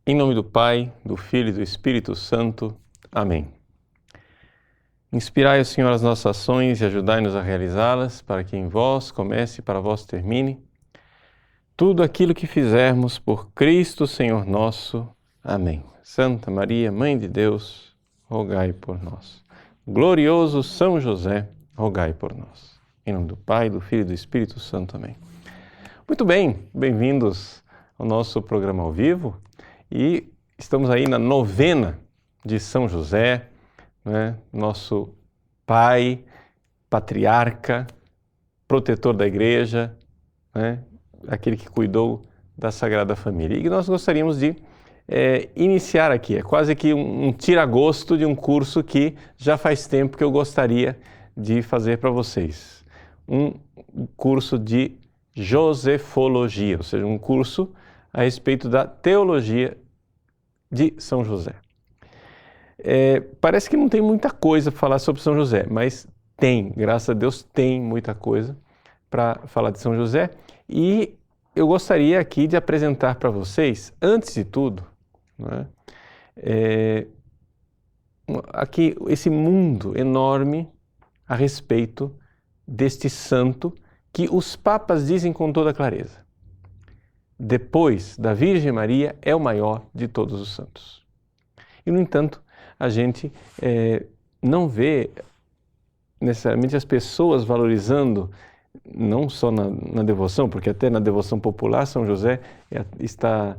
Em nome do Pai, do Filho e do Espírito Santo. Amém. Inspirai, Senhor, as nossas ações e ajudai-nos a realizá-las, para que em vós comece e para vós termine tudo aquilo que fizermos por Cristo, Senhor nosso. Amém. Santa Maria, Mãe de Deus, rogai por nós. Glorioso São José, rogai por nós. Em nome do Pai, do Filho e do Espírito Santo. Amém. Muito bem, bem-vindos ao nosso programa ao vivo. E estamos aí na novena de São José, né? Nosso pai, patriarca, protetor da igreja, né? Aquele que cuidou da Sagrada Família. E nós gostaríamos de iniciar aqui, é quase que um tira-gosto de um curso que já faz tempo que eu gostaria de fazer para vocês. Um curso de Josefologia, ou seja, um curso a respeito da teologia de São José. Parece que não tem muita coisa para falar sobre São José, mas tem, graças a Deus, tem muita coisa para falar de São José. E eu gostaria aqui de apresentar para vocês, antes de tudo, né, aqui esse mundo enorme a respeito deste santo que os papas dizem com toda clareza. Depois da Virgem Maria, é o maior de todos os santos. E, no entanto, a gente não vê necessariamente as pessoas valorizando, não só na devoção, porque até na devoção popular São José está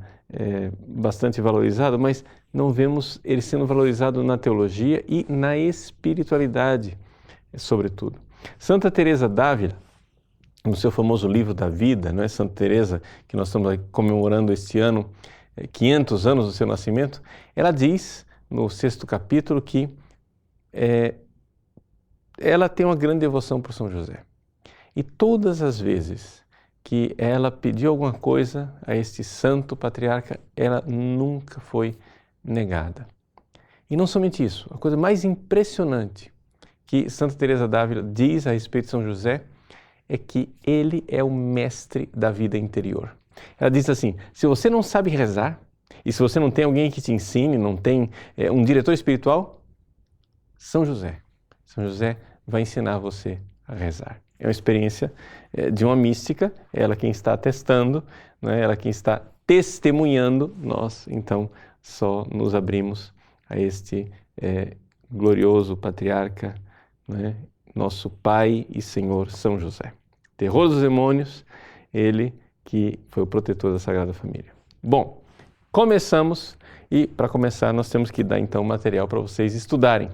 bastante valorizado, mas não vemos ele sendo valorizado na teologia e na espiritualidade, sobretudo. Santa Teresa d'Ávila, no seu famoso livro da vida, não é? Santa Teresa, que nós estamos comemorando este ano, 500 anos do seu nascimento, ela diz, no 6º capítulo, que ela tem uma grande devoção por São José. E todas as vezes que ela pediu alguma coisa a este santo patriarca, ela nunca foi negada. E não somente isso, a coisa mais impressionante que Santa Teresa d'Ávila diz a respeito de São José é que ele é o mestre da vida interior. Ela diz assim, se você não sabe rezar, e se você não tem alguém que te ensine, não tem um diretor espiritual, São José vai ensinar você a rezar. É uma experiência de uma mística, ela quem está atestando, né? Ela quem está testemunhando, nós então só nos abrimos a este glorioso patriarca, né? Nosso Pai e Senhor São José. Terror dos demônios, ele que foi o protetor da Sagrada Família. Bom, começamos e para começar nós temos que dar então material para vocês estudarem,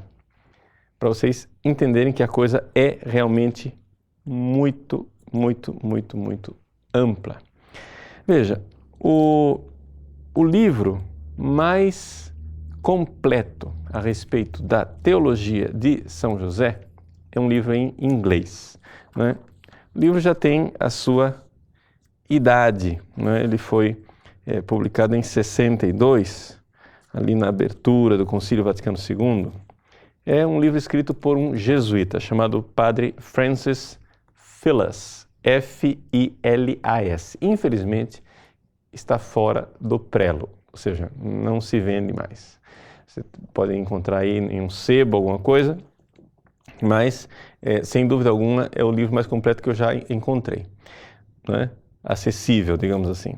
para vocês entenderem que a coisa é realmente muito, muito, muito, muito ampla. Veja, o livro mais completo a respeito da teologia de São José é um livro em inglês, né? O livro já tem a sua idade, né? Ele foi publicado em 62, ali na abertura do Concílio Vaticano II. É um livro escrito por um jesuíta chamado Padre Francis Filas, F-I-L-A-S. Infelizmente, está fora do prelo, ou seja, não se vende mais. Você pode encontrar aí em um sebo, alguma coisa, mas, sem dúvida alguma, é o livro mais completo que eu já encontrei, né? Acessível, digamos assim.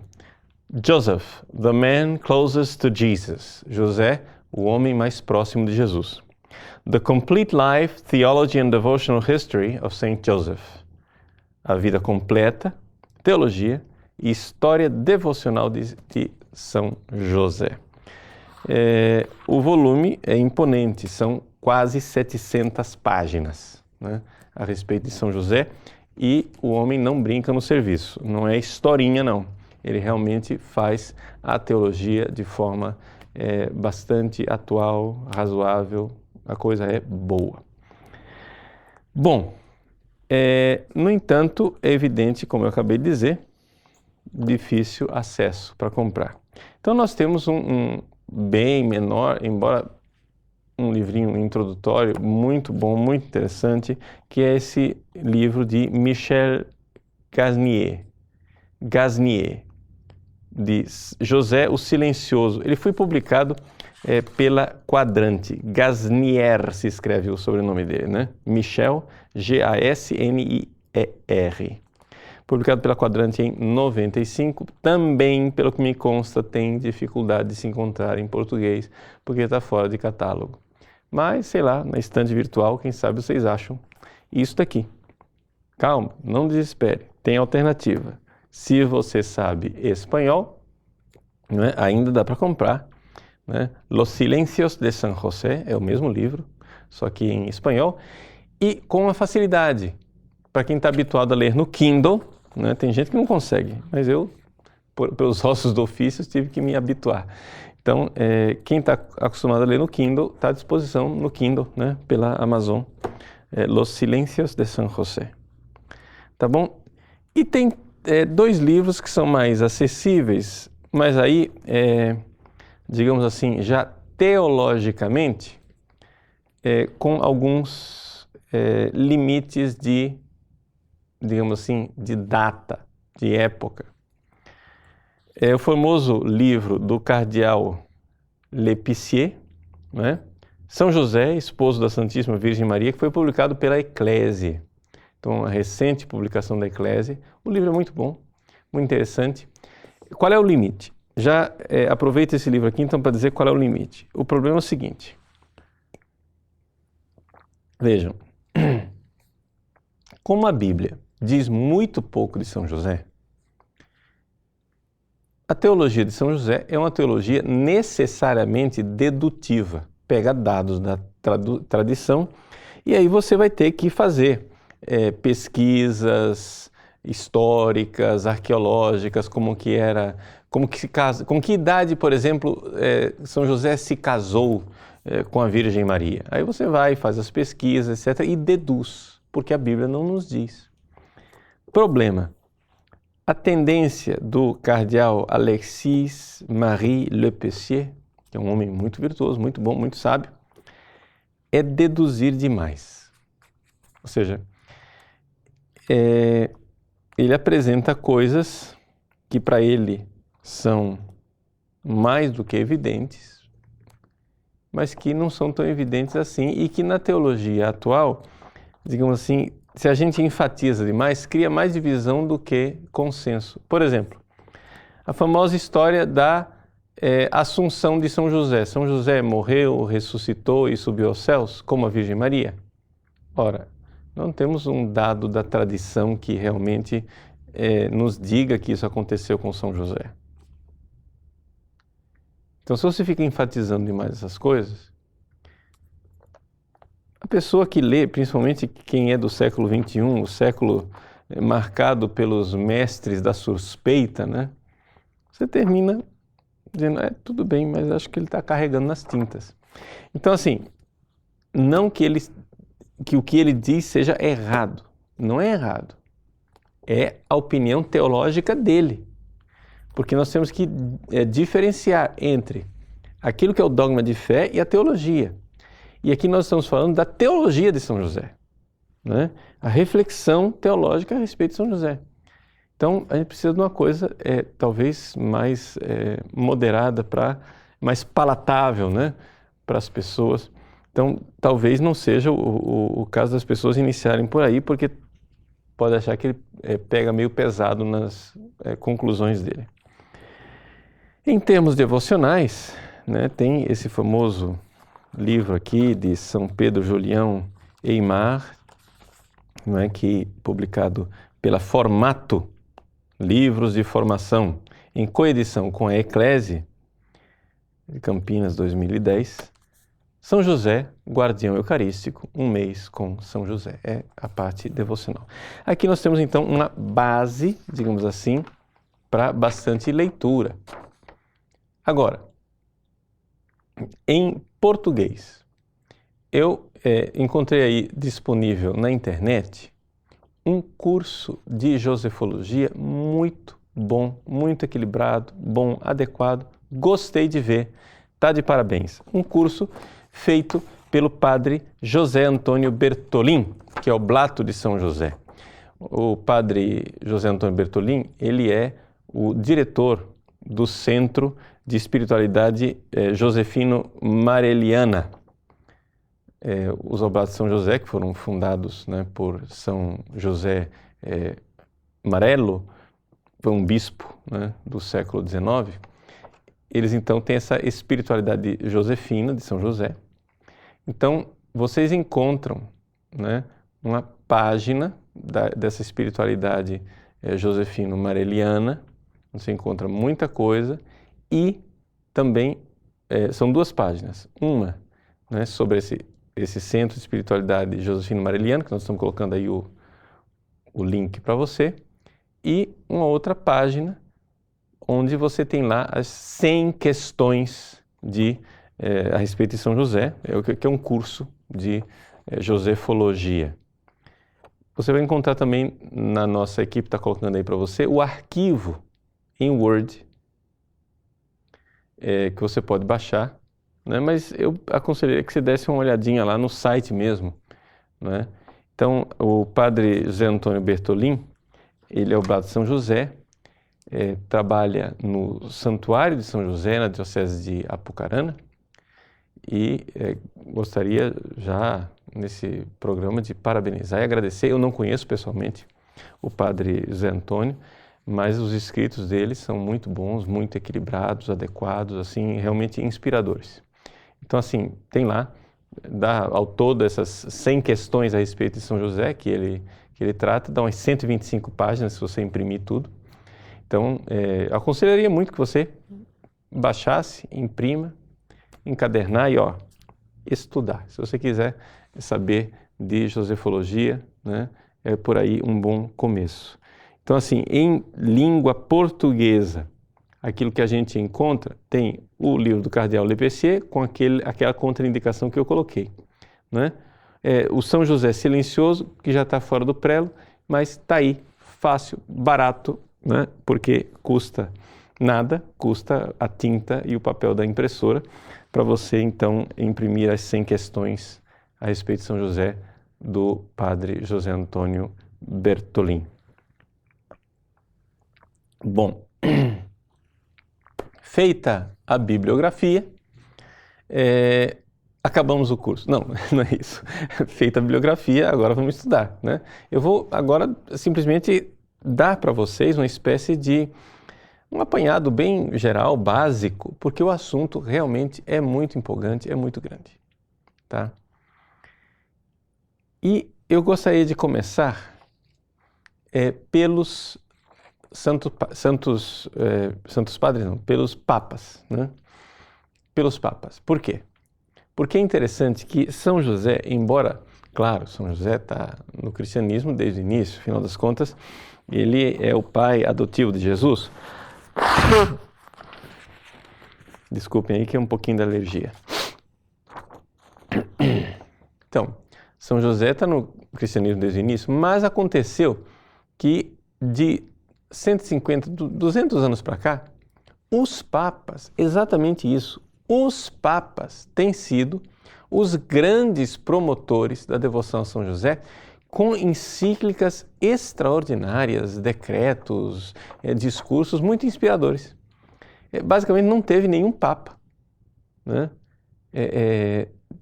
Joseph, the man closest to Jesus. José, o homem mais próximo de Jesus. The Complete Life, Theology and Devotional History of Saint Joseph. A vida completa, teologia e história devocional de São José. O volume é imponente, são quase 700 páginas, né, a respeito de São José, e o homem não brinca no serviço, não é historinha não, ele realmente faz a teologia de forma bastante atual, razoável, a coisa é boa. Bom, no entanto, é evidente, como eu acabei de dizer, difícil acesso para comprar. Então nós temos um bem menor, embora um livrinho introdutório muito bom, muito interessante, que é esse livro de Michel Gasnier. de José o Silencioso. Ele foi publicado pela Quadrante. Gasnier se escreve o sobrenome dele, né? Michel, Gasnier. Publicado pela Quadrante em 95. Também, pelo que me consta, tem dificuldade de se encontrar em português, porque está fora de catálogo. Mas, sei lá, na estante virtual, quem sabe vocês acham isso daqui. Calma, não desespere, tem alternativa. Se você sabe espanhol, né, ainda dá para comprar, né? Los Silencios de San José é o mesmo livro, só que em espanhol, e com uma facilidade. Para quem está habituado a ler no Kindle, né, tem gente que não consegue, mas eu, pelos ossos do ofício, tive que me habituar. Então, quem está acostumado a ler no Kindle, está à disposição no Kindle, né, pela Amazon, Los Silencios de San José. Tá bom? E tem 2 livros que são mais acessíveis, mas aí, digamos assim, já teologicamente, com alguns limites de, digamos assim, de data, de época. É o famoso livro do cardeal Lépicier, né? São José, esposo da Santíssima Virgem Maria, que foi publicado pela Eclésia. Então, a recente publicação da Eclésia. O livro é muito bom, muito interessante. Qual é o limite? Já aproveito esse livro aqui, então, para dizer qual é o limite. O problema é o seguinte. Vejam, como a Bíblia diz muito pouco de São José, a teologia de São José é uma teologia necessariamente dedutiva. Pega dados da tradição e aí você vai ter que fazer pesquisas históricas, arqueológicas, com que idade, por exemplo, São José se casou com a Virgem Maria. Aí você vai, faz as pesquisas, etc., e deduz, porque a Bíblia não nos diz. Problema. A tendência do cardeal Alexis Marie Lépicier, que é um homem muito virtuoso, muito bom, muito sábio, é deduzir demais. Ou seja, ele apresenta coisas que para ele são mais do que evidentes, mas que não são tão evidentes assim e que na teologia atual, digamos assim, se a gente enfatiza demais, cria mais divisão do que consenso. Por exemplo, a famosa história da Assunção de São José. São José morreu, ressuscitou e subiu aos céus, como a Virgem Maria? Ora, não temos um dado da tradição que realmente nos diga que isso aconteceu com São José. Então, se você fica enfatizando demais essas coisas, a pessoa que lê, principalmente quem é do século XXI, o século marcado pelos mestres da suspeita, né? Você termina dizendo, tudo bem, mas acho que ele está carregando nas tintas. Então, assim, não que o que ele diz seja errado. Não é errado. É a opinião teológica dele. Porque nós temos que diferenciar entre aquilo que é o dogma de fé e a teologia. E aqui nós estamos falando da teologia de São José, né? A reflexão teológica a respeito de São José. Então, a gente precisa de uma coisa talvez mais moderada, mais palatável, né, para as pessoas. Então, talvez não seja o caso das pessoas iniciarem por aí, porque pode achar que ele pega meio pesado nas conclusões dele. Em termos devocionais, né, tem esse famoso livro aqui de São Pedro Julião Eymar, não é, que publicado pela Formato, Livros de Formação, em coedição com a Eclésia, de Campinas, 2010, São José, Guardião Eucarístico, um mês com São José. É a parte devocional. Aqui nós temos, então, uma base, digamos assim, para bastante leitura. Agora, em português, eu encontrei aí disponível na internet um curso de Josefologia muito bom, muito equilibrado, bom, adequado. Gostei de ver, tá de parabéns. Um curso feito pelo padre José Antônio Bertolin, que é o Blato de São José. O padre José Antônio Bertolin, ele é o diretor do Centro de Espiritualidade Josefino-Mareliana. Os Oblatos de São José, que foram fundados, né, por São José Marello, foi um bispo, né, do século XIX. Eles então têm essa espiritualidade josefina de São José. Então, vocês encontram, né, uma página dessa espiritualidade josefino-mareliana, você encontra muita coisa, e também são duas páginas. Uma, né, sobre esse centro de espiritualidade josefino-mareliano, que nós estamos colocando aí o link para você, e uma outra página onde você tem lá as 100 questões a respeito de São José, que é um curso de Josefologia. Você vai encontrar também, na nossa equipe está colocando aí para você, o arquivo em Word, que você pode baixar, né? Mas eu aconselharia que você desse uma olhadinha lá no site mesmo, né? Então, o padre José Antônio Bertolin, ele é oblado de São José, trabalha no Santuário de São José, na Diocese de Apucarana, e gostaria já nesse programa de parabenizar e agradecer. Eu não conheço pessoalmente o padre José Antônio, mas os escritos dele são muito bons, muito equilibrados, adequados, assim, realmente inspiradores. Então, assim, tem lá, ao todo essas 100 questões a respeito de São José que ele trata, dá umas 125 páginas se você imprimir tudo. Então, aconselharia muito que você baixasse, imprima, encadernar e estudar. Se você quiser saber de Josefologia, né, é por aí um bom começo. Então, assim, em língua portuguesa, aquilo que a gente encontra tem o livro do Cardeal Lepessier com aquela contraindicação que eu coloquei, né? O São José Silencioso, que já está fora do prelo, mas está aí, fácil, barato, né? Porque custa nada, custa a tinta e o papel da impressora, para você então imprimir as 100 questões a respeito de São José do padre José Antônio Bertolin. Bom, feita a bibliografia, acabamos o curso. Não, não é isso. Feita a bibliografia, agora vamos estudar, né? Eu vou agora simplesmente dar para vocês uma espécie de um apanhado bem geral, básico, porque o assunto realmente é muito empolgante, é muito grande, tá? E eu gostaria de começar pelos santos padres, não, pelos papas, né? Pelos papas. Por quê? Porque é interessante que São José, embora, claro, São José está no cristianismo desde o início, afinal das contas, ele é o pai adotivo de Jesus. Desculpem aí que é um pouquinho da alergia. Então, São José está no cristianismo desde o início, mas aconteceu que de 150, 200 anos para cá, os papas, exatamente isso, os papas têm sido os grandes promotores da devoção a São José, com encíclicas extraordinárias, decretos, discursos muito inspiradores. Basicamente não teve nenhum papa, né,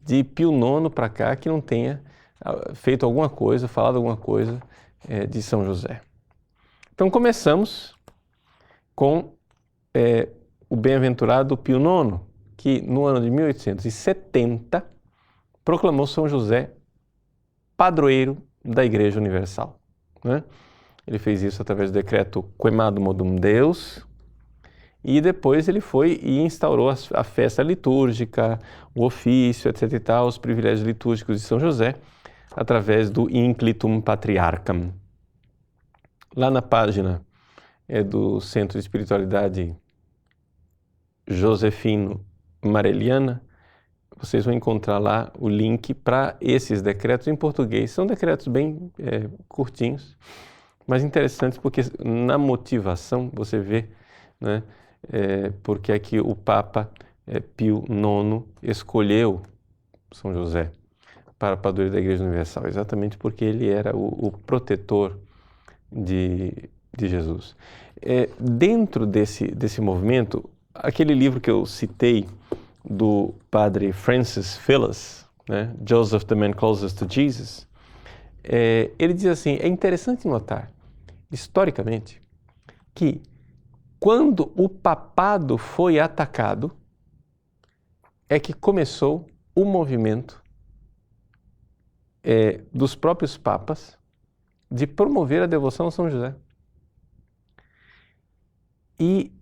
de Pio IX para cá que não tenha feito alguma coisa, falado alguma coisa de São José. Então começamos com o bem-aventurado Pio IX, que no ano de 1870 proclamou São José padroeiro da Igreja Universal, né? Ele fez isso através do decreto Quemado Modum Deus, e depois ele foi e instaurou a festa litúrgica, o ofício, etc. e tal, os privilégios litúrgicos de São José, através do Inclitum Patriarcham. Lá na página do Centro de Espiritualidade Josefino-Mareliana, vocês vão encontrar lá o link para esses decretos em português. São decretos bem curtinhos, mas interessantes porque na motivação você vê, né, porque é que o Papa Pio IX escolheu São José para padroeiro da Igreja Universal, exatamente porque ele era o protetor de de Jesus. Dentro desse movimento, aquele livro que eu citei do padre Francis Phillis, né, Joseph the Man Closest to Jesus, ele diz assim, é interessante notar, historicamente, que quando o papado foi atacado, é que começou o movimento dos próprios papas de promover a devoção a São José. E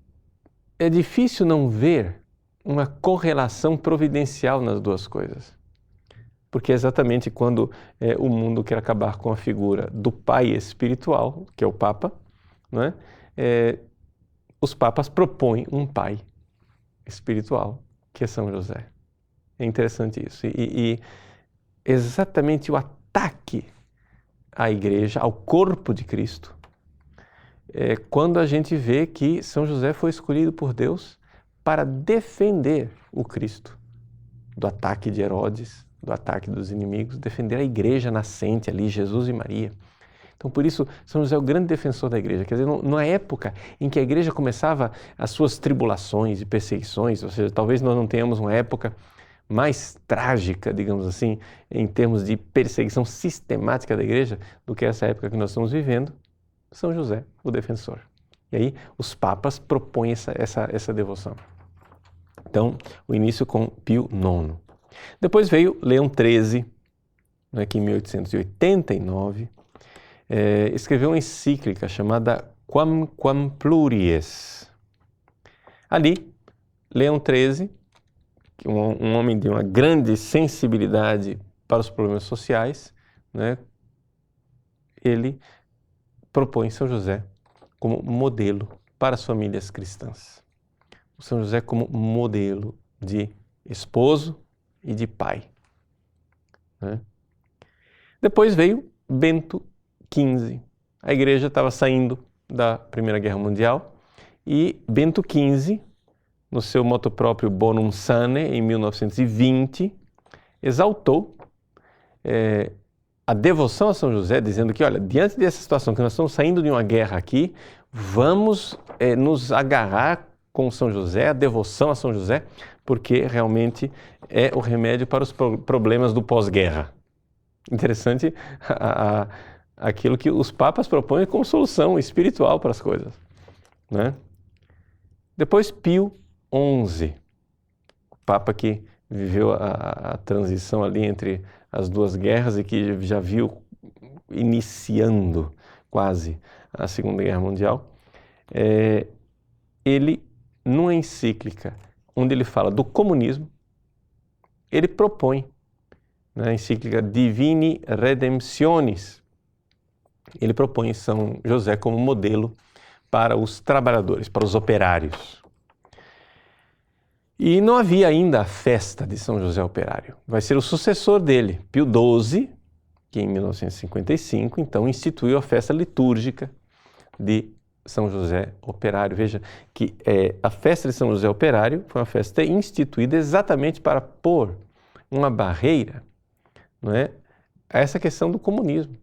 é difícil não ver uma correlação providencial nas duas coisas. Porque é exatamente quando o mundo quer acabar com a figura do pai espiritual, que é o Papa, não é? Os papas propõem um pai espiritual, que é São José. É interessante isso. E exatamente o ataque à igreja, ao corpo de Cristo, quando a gente vê que São José foi escolhido por Deus para defender o Cristo do ataque de Herodes, do ataque dos inimigos, defender a igreja nascente ali, Jesus e Maria. Então, por isso, São José é o grande defensor da igreja. Quer dizer, na época em que a igreja começava as suas tribulações e perseguições, ou seja, talvez nós não tenhamos uma época mais trágica, digamos assim, em termos de perseguição sistemática da igreja, do que essa época que nós estamos vivendo, São José, o defensor. E aí, os papas propõem essa devoção. Então, o início com Pio IX. Depois veio Leão XIII, que em 1889, escreveu uma encíclica chamada Quam Pluries. Ali, Leão XIII, um homem de uma grande sensibilidade para os problemas sociais, né, ele propõe São José como modelo para as famílias cristãs. O São José como modelo de esposo e de pai. Né? Depois veio Bento XV. A igreja estava saindo da Primeira Guerra Mundial e Bento XV, no seu moto próprio Bonum Sane, em 1920, exaltou a devoção a São José, dizendo que, olha, diante dessa situação que nós estamos saindo de uma guerra aqui, vamos nos agarrar com São José, a devoção a São José, porque realmente é o remédio para os problemas do pós-guerra. Interessante aquilo que os papas propõem como solução espiritual para as coisas. Né? Depois Pio XI, o papa que viveu a transição ali entre as duas guerras e que já viu iniciando quase a Segunda Guerra Mundial, ele, numa encíclica onde ele fala do comunismo, ele propõe, na encíclica Divini Redemptionis, ele propõe São José como modelo para os trabalhadores, para os operários. E não havia ainda a festa de São José Operário. Vai ser o sucessor dele, Pio XII, que em 1955, então, instituiu a festa litúrgica de São José Operário. Veja que a festa de São José Operário foi uma festa instituída exatamente para pôr uma barreira, não é, a essa questão do comunismo.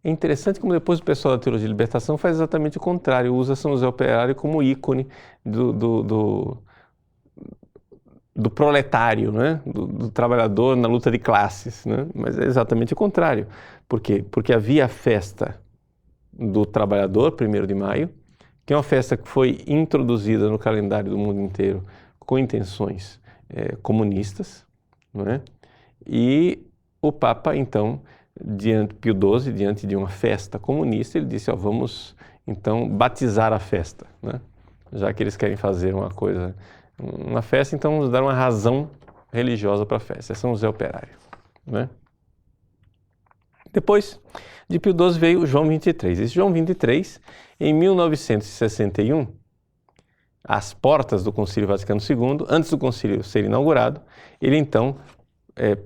É interessante como depois o pessoal da Teologia de Libertação faz exatamente o contrário, usa São José Operário como ícone do proletário, né? do trabalhador na luta de classes. Né? Mas é exatamente o contrário. Por quê? Porque havia a festa do trabalhador, 1º de maio, que é uma festa que foi introduzida no calendário do mundo inteiro com intenções comunistas, não é? E o Papa, então, Pio XII, diante de uma festa comunista, ele disse, vamos, então, batizar a festa, né? Já que eles querem fazer uma festa, então vamos dar uma razão religiosa para a festa. É São José Operário, né? Depois de Pio XII veio João XXIII. Esse João XXIII, em 1961, às portas do Concílio Vaticano II, antes do concílio ser inaugurado, ele então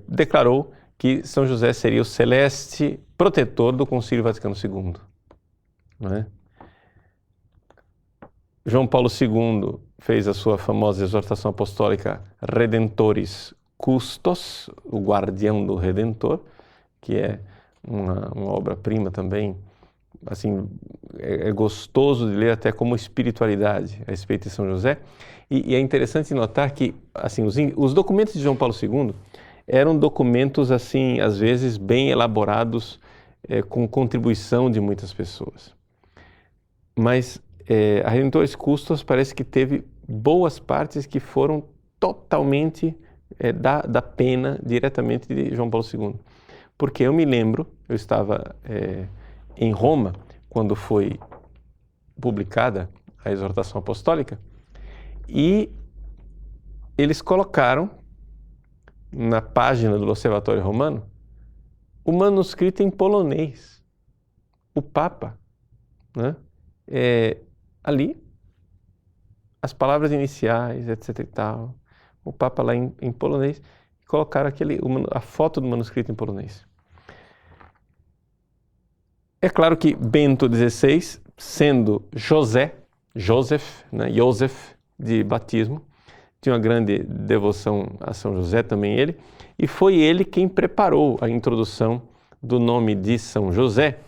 declarou que São José seria o celeste protetor do Concílio Vaticano II. Não é? João Paulo II fez a sua famosa exortação apostólica Redentoris Custos, o guardião do Redentor, que é uma obra-prima também assim, é gostoso de ler até como espiritualidade a respeito de São José. E é interessante notar que, assim, os documentos de João Paulo II eram documentos, assim, às vezes bem elaborados, com contribuição de muitas pessoas. Mas a Redentores Custos parece que teve boas partes que foram totalmente da pena diretamente de João Paulo II. Porque eu me lembro, eu estava em Roma, quando foi publicada a exortação apostólica, e eles colocaram na página do Observatório Romano o manuscrito em polonês. O Papa, né? Ali, as palavras iniciais, etc. e tal, o Papa lá em polonês, colocaram a foto do manuscrito em polonês. É claro que Bento XVI, sendo Joseph, né, Joseph de batismo, tinha uma grande devoção a São José também ele, e foi ele quem preparou a introdução do nome de São José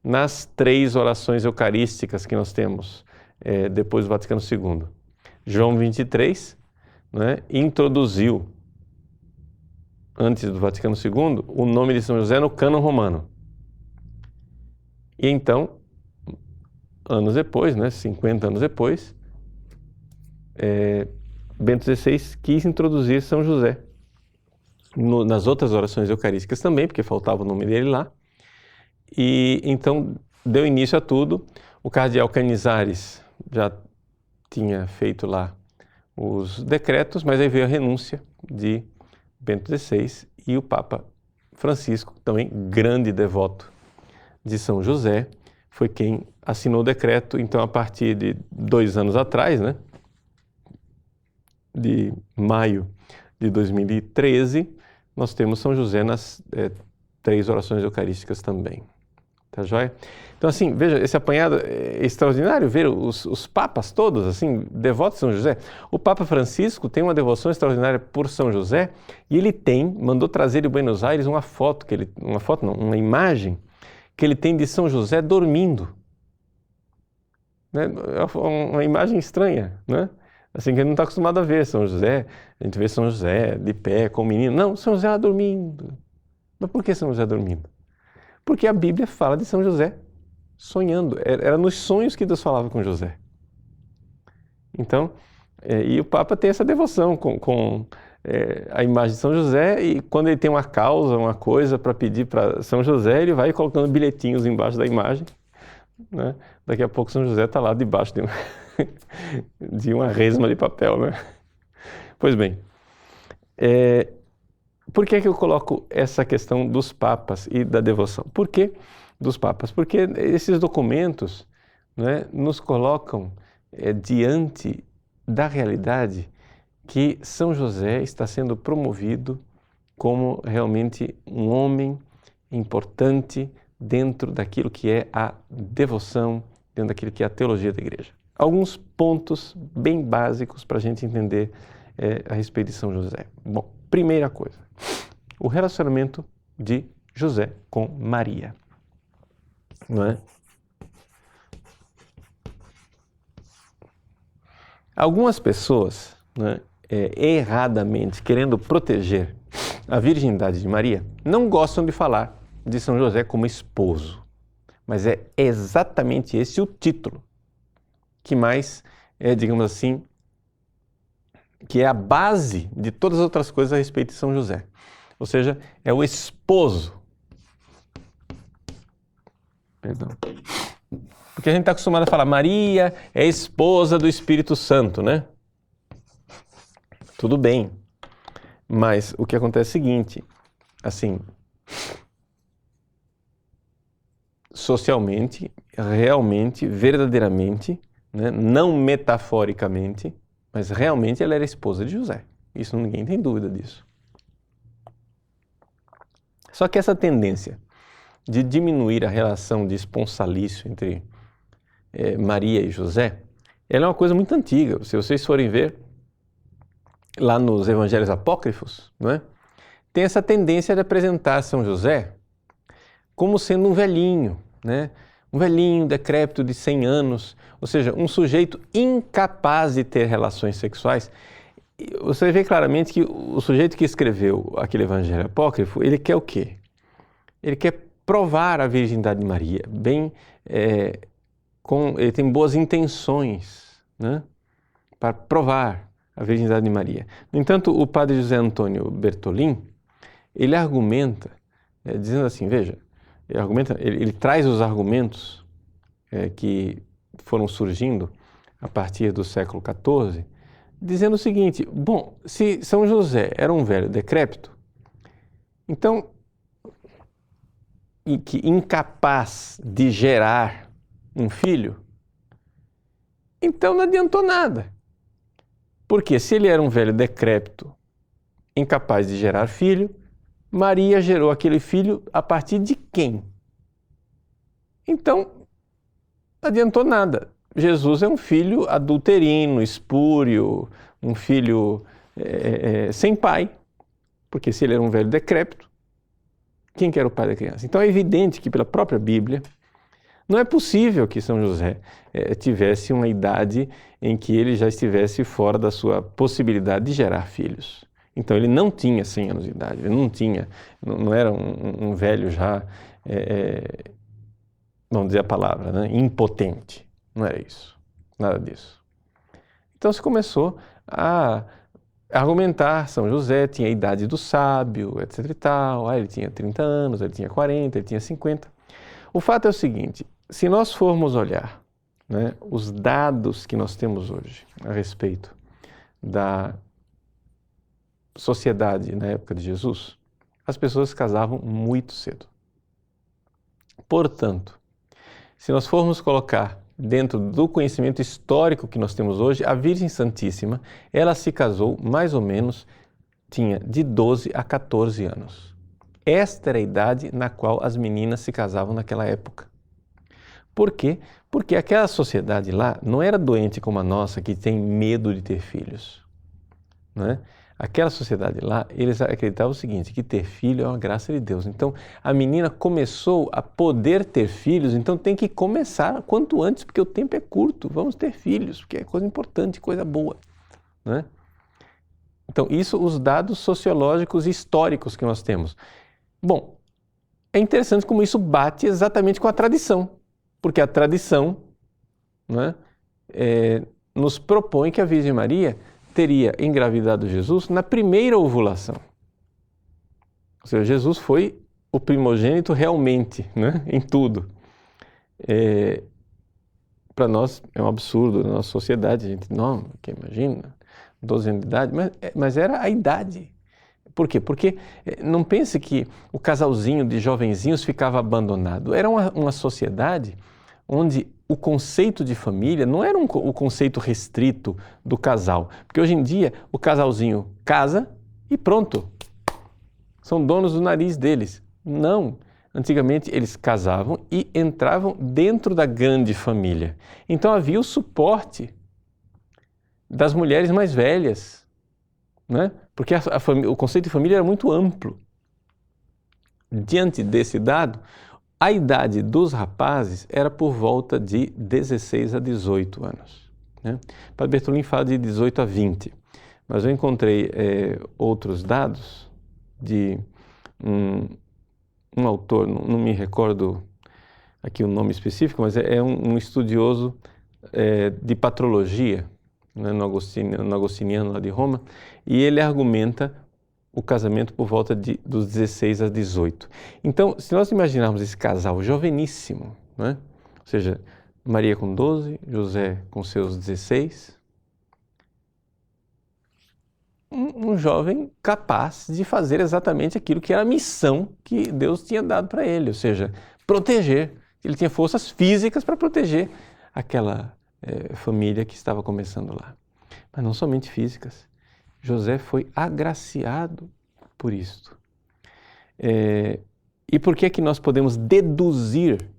nas 3 orações eucarísticas que nós temos depois do Vaticano II. João 23, né, introduziu, antes do Vaticano II, o nome de São José no cânon romano. E então, anos depois, né, 50 anos depois, Bento XVI quis introduzir São José nas outras orações eucarísticas também, porque faltava o nome dele lá. E então deu início a tudo. O cardeal Canizares já tinha feito lá os decretos, mas aí veio a renúncia de Bento XVI e o Papa Francisco, também grande devoto de São José, foi quem assinou o decreto. Então, a partir de 2 anos atrás, né, de maio de 2013, nós temos São José nas 3 orações eucarísticas também. Tá joia? Então, assim, veja, esse apanhado é extraordinário, ver os papas todos, assim, devotos de São José. O Papa Francisco tem uma devoção extraordinária por São José e ele mandou trazer de Buenos Aires uma imagem que ele tem de São José dormindo. Né? É uma imagem estranha, né? Assim, que ele não está acostumado a ver São José. A gente vê São José de pé, com o menino. Não, São José dormindo. Mas por que São José dormindo? Porque a Bíblia fala de São José sonhando. Era nos sonhos que Deus falava com José. Então, e o Papa tem essa devoção com a imagem de São José, e quando ele tem uma causa, uma coisa para pedir para São José, ele vai colocando bilhetinhos embaixo da imagem, né? Daqui a pouco São José está lá debaixo de uma resma de papel, né? Pois bem, por que eu coloco essa questão dos papas e da devoção? Por que dos papas? Porque esses documentos, né, nos colocam diante da realidade que São José está sendo promovido como realmente um homem importante dentro daquilo que é a devoção, dentro daquilo que é a teologia da igreja. Alguns pontos bem básicos para a gente entender a respeito de São José. Bom, primeira coisa, o relacionamento de José com Maria, não é? Algumas pessoas, né, erradamente querendo proteger a virgindade de Maria, não gostam de falar de São José como esposo, mas é exatamente esse o título que mais digamos assim, que é a base de todas as outras coisas a respeito de São José. Ou seja, é o esposo. Perdão. Porque a gente está acostumado a falar, Maria é esposa do Espírito Santo, né? Tudo bem. Mas o que acontece é o seguinte, assim, socialmente, realmente, verdadeiramente, né, não metaforicamente, mas realmente ela era esposa de José. Isso ninguém tem dúvida disso. Só que essa tendência de diminuir a relação de esponsalício entre Maria e José, ela é uma coisa muito antiga. Se vocês forem ver lá nos evangelhos apócrifos, não é? Tem essa tendência de apresentar São José como sendo um velhinho, né? um velhinho decrépito de 100 anos, ou seja, um sujeito incapaz de ter relações sexuais. Você vê claramente que o sujeito que escreveu aquele evangelho apócrifo, ele quer o quê? Ele quer provar a virgindade de Maria, ele tem boas intenções, né, para provar a virgindade de Maria. No entanto, o padre José Antônio Bertolin, ele argumenta, dizendo assim, veja, ele traz os argumentos que foram surgindo a partir do século XIV, dizendo o seguinte, bom, se São José era um velho decrépito, então, incapaz de gerar um filho, então não adiantou nada. Porque se ele era um velho decrépito, incapaz de gerar filho, Maria gerou aquele filho a partir de quem? Então, não adiantou nada. Jesus é um filho adulterino, espúrio, um filho sem pai. Porque se ele era um velho decrépito, quem que era o pai da criança? Então é evidente que pela própria Bíblia, não é possível que São José tivesse uma idade em que ele já estivesse fora da sua possibilidade de gerar filhos. Então ele não tinha 100 anos de idade, ele não era um velho já, vamos dizer a palavra, né, impotente. Não era isso, nada disso. Então se começou a argumentar, São José tinha a idade do sábio, etc e tal, ele tinha 30 anos, ele tinha 40, ele tinha 50. O fato é o seguinte, se nós formos olhar, né, os dados que nós temos hoje a respeito da sociedade na época de Jesus, as pessoas se casavam muito cedo. Portanto, se nós formos colocar dentro do conhecimento histórico que nós temos hoje, a Virgem Santíssima, ela se casou mais ou menos, tinha de 12 a 14 anos. Esta era a idade na qual as meninas se casavam naquela época. Por quê? Porque aquela sociedade lá não era doente como a nossa, que tem medo de ter filhos, né? Aquela sociedade lá, eles acreditavam o seguinte, que ter filho é uma graça de Deus. Então, a menina começou a poder ter filhos, então tem que começar quanto antes, porque o tempo é curto, vamos ter filhos, porque é coisa importante, coisa boa, né? Então, isso os dados sociológicos e históricos que nós temos. Bom, é interessante como isso bate exatamente com a tradição, porque a tradição, né, nos propõe que a Virgem Maria teria engravidado Jesus na primeira ovulação. Ou seja, Jesus foi o primogênito realmente, né, em tudo. Para nós é um absurdo, na nossa sociedade, a gente, não, que imagina, 12 anos de idade, mas era a idade. Por quê? Porque não pense que o casalzinho de jovenzinhos ficava abandonado. Era uma sociedade onde o conceito de família não era o conceito restrito do casal. Porque hoje em dia o casalzinho casa e pronto. São donos do nariz deles. Não. Antigamente eles casavam e entravam dentro da grande família. Então havia o suporte das mulheres mais velhas, né? Porque o conceito de família era muito amplo. Diante desse dado, a idade dos rapazes era por volta de 16 a 18 anos. Né? Padre Bertolin fala de 18 a 20, mas eu encontrei outros dados de um autor, não me recordo aqui o nome específico, mas é um estudioso de patrologia, né, no Agostiniano lá de Roma, e ele argumenta o casamento por volta dos 16 a 18. Então, se nós imaginarmos esse casal joveníssimo, né, ou seja, Maria com 12, José com seus 16, um jovem capaz de fazer exatamente aquilo que era a missão que Deus tinha dado para ele, ou seja, proteger. Ele tinha forças físicas para proteger aquela família que estava começando lá. Mas não somente físicas. José foi agraciado por isto. E por que é que nós podemos deduzir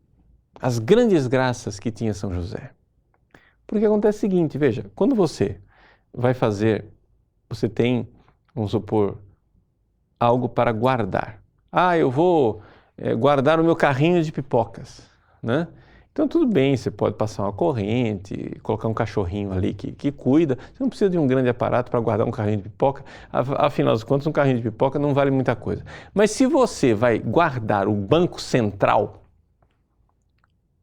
as grandes graças que tinha São José? Porque acontece o seguinte, veja, quando você vai fazer, você tem, vamos supor, algo para guardar. Eu vou guardar o meu carrinho de pipocas, né? Então tudo bem, você pode passar uma corrente, colocar um cachorrinho ali que cuida, você não precisa de um grande aparato para guardar um carrinho de pipoca, afinal de contas um carrinho de pipoca não vale muita coisa. Mas se você vai guardar o banco central,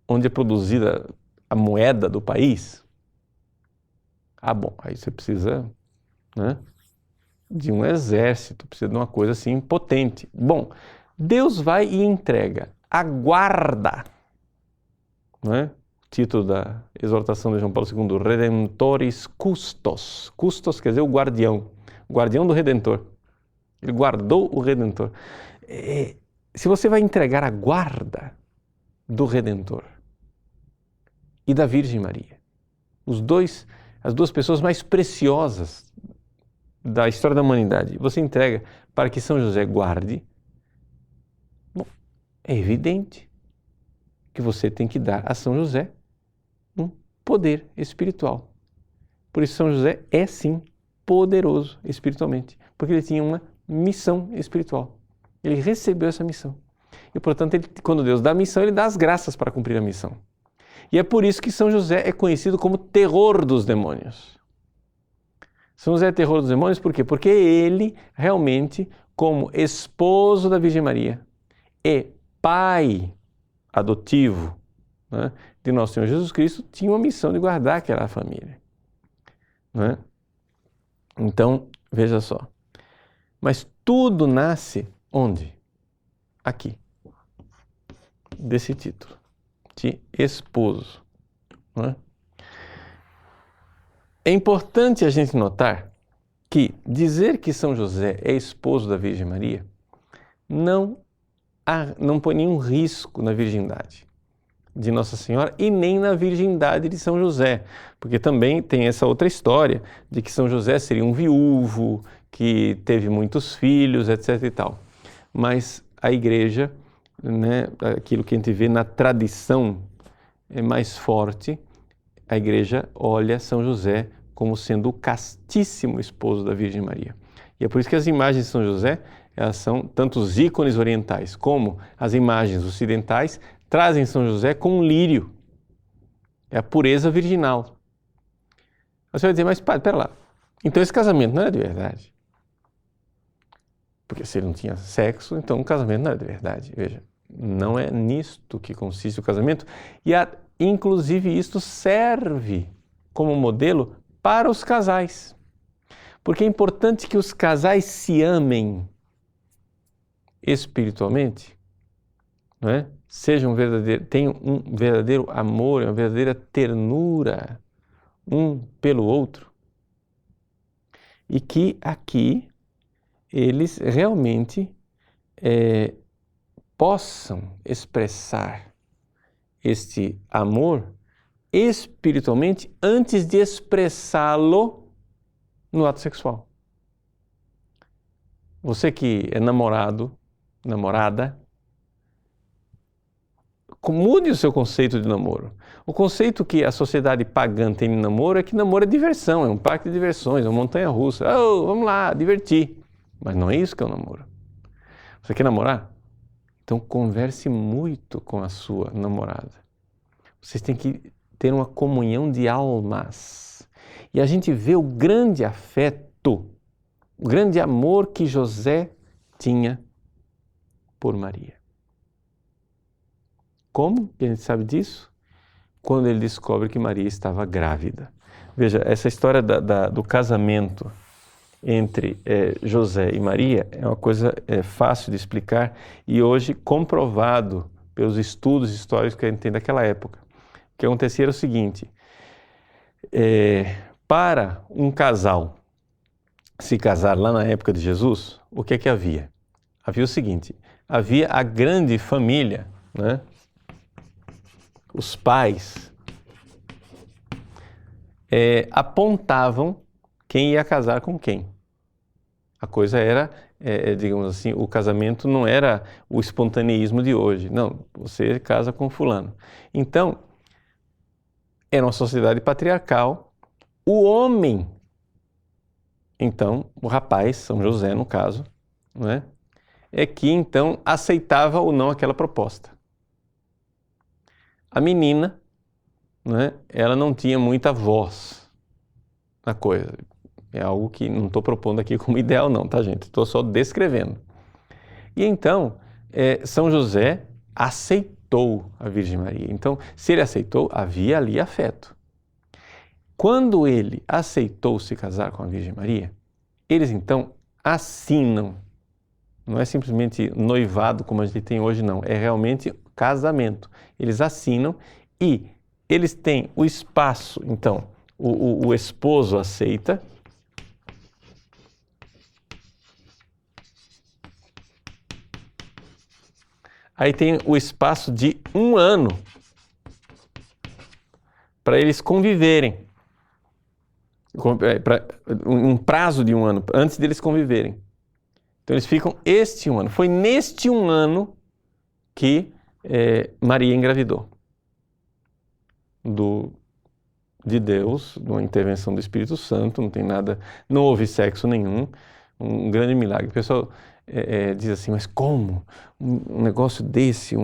onde é produzida a moeda do país, bom, aí você precisa, né, de um exército, precisa de uma coisa assim potente. Bom, Deus vai e entrega a guarda, né? Título da exortação de João Paulo II, Redemptoris Custos. Custos quer dizer o guardião do Redentor. Ele guardou o Redentor. Se você vai entregar a guarda do Redentor e da Virgem Maria, as duas pessoas mais preciosas da história da humanidade, você entrega para que São José guarde, bom, é evidente que você tem que dar a São José um poder espiritual. Por isso São José é sim poderoso espiritualmente, porque ele tinha uma missão espiritual. Ele recebeu essa missão. E portanto, quando Deus dá a missão, ele dá as graças para cumprir a missão. E é por isso que São José é conhecido como terror dos demônios. São José é terror dos demônios por quê? Porque ele realmente, como esposo da Virgem Maria, é pai adotivo, né, de nosso Senhor Jesus Cristo, tinha uma missão de guardar aquela família. Né? Então, veja só. Mas tudo nasce onde? Aqui. Desse título. De esposo. Né? É importante a gente notar que dizer que São José é esposo da Virgem Maria não põe nenhum risco na virgindade de Nossa Senhora e nem na virgindade de São José, porque também tem essa outra história de que São José seria um viúvo, que teve muitos filhos, etc. e tal. Mas a Igreja, né, aquilo que a gente vê na tradição é mais forte, a Igreja olha São José como sendo o castíssimo esposo da Virgem Maria. E é por isso que as imagens de São José, elas são tanto os ícones orientais como as imagens ocidentais, trazem São José com um lírio. É a pureza virginal. Você vai dizer, mas padre, pera lá, então esse casamento não era de verdade? Porque se ele não tinha sexo, então o casamento não era de verdade. Veja, não é nisto que consiste o casamento. E inclusive isto serve como modelo para os casais. Porque é importante que os casais se amem espiritualmente, não é? Tenham um verdadeiro amor, uma verdadeira ternura um pelo outro. E que aqui eles realmente possam expressar este amor espiritualmente antes de expressá-lo no ato sexual. Você que é namorado, namorada, mude o seu conceito de namoro. O conceito que a sociedade pagã tem de namoro é que namoro é diversão, é um parque de diversões, é uma montanha-russa. Oh, vamos lá, divertir. Mas não é isso que é o namoro. Você quer namorar? Então converse muito com a sua namorada. Vocês têm que ter uma comunhão de almas. E a gente vê o grande afeto, o grande amor que José tinha por Maria. Como que a gente sabe disso? Quando ele descobre que Maria estava grávida. Veja, essa história do casamento entre José e Maria é uma coisa fácil de explicar e hoje comprovado pelos estudos históricos que a gente tem daquela época. O que acontecia era o seguinte, para um casal se casar lá na época de Jesus, o que é que havia? Havia o seguinte, havia a grande família, né? Os pais apontavam quem ia casar com quem. A coisa era, digamos assim, o casamento não era o espontaneísmo de hoje. Não, você casa com fulano. Então, era uma sociedade patriarcal. O homem, então, o rapaz, São José no caso, não é? É que então aceitava ou não aquela proposta. a menina, né, ela não tinha muita voz na coisa. É algo que não estou propondo aqui como ideal não, tá, gente? Estou só descrevendo. E então, São José aceitou a Virgem Maria. Então, se ele aceitou, havia ali afeto. Quando ele aceitou se casar com a Virgem Maria, eles então assinam. Não é simplesmente noivado como a gente tem hoje, não. É realmente casamento. Eles assinam e eles têm o espaço. Então, o esposo aceita. Aí tem o espaço de 1 ano para eles conviverem. Um prazo de 1 ano antes deles conviverem. Então eles ficam este 1 ano. Foi neste 1 ano que Maria engravidou de Deus, de uma intervenção do Espírito Santo, não tem nada, não houve sexo nenhum, um grande milagre. O pessoal diz assim, mas como? Um negócio desse,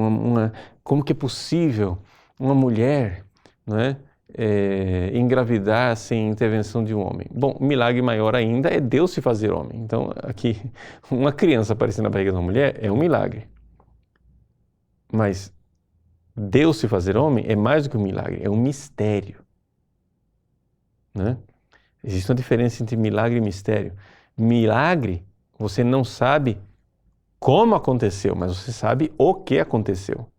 como que é possível uma mulher, não é, engravidar sem intervenção de um homem? Bom, o milagre maior ainda é Deus se fazer homem. Então, aqui, uma criança aparecer na barriga de uma mulher é um milagre. Mas Deus se fazer homem é mais do que um milagre, é um mistério. Né? Existe uma diferença entre milagre e mistério. Milagre, você não sabe como aconteceu, mas você sabe o que aconteceu.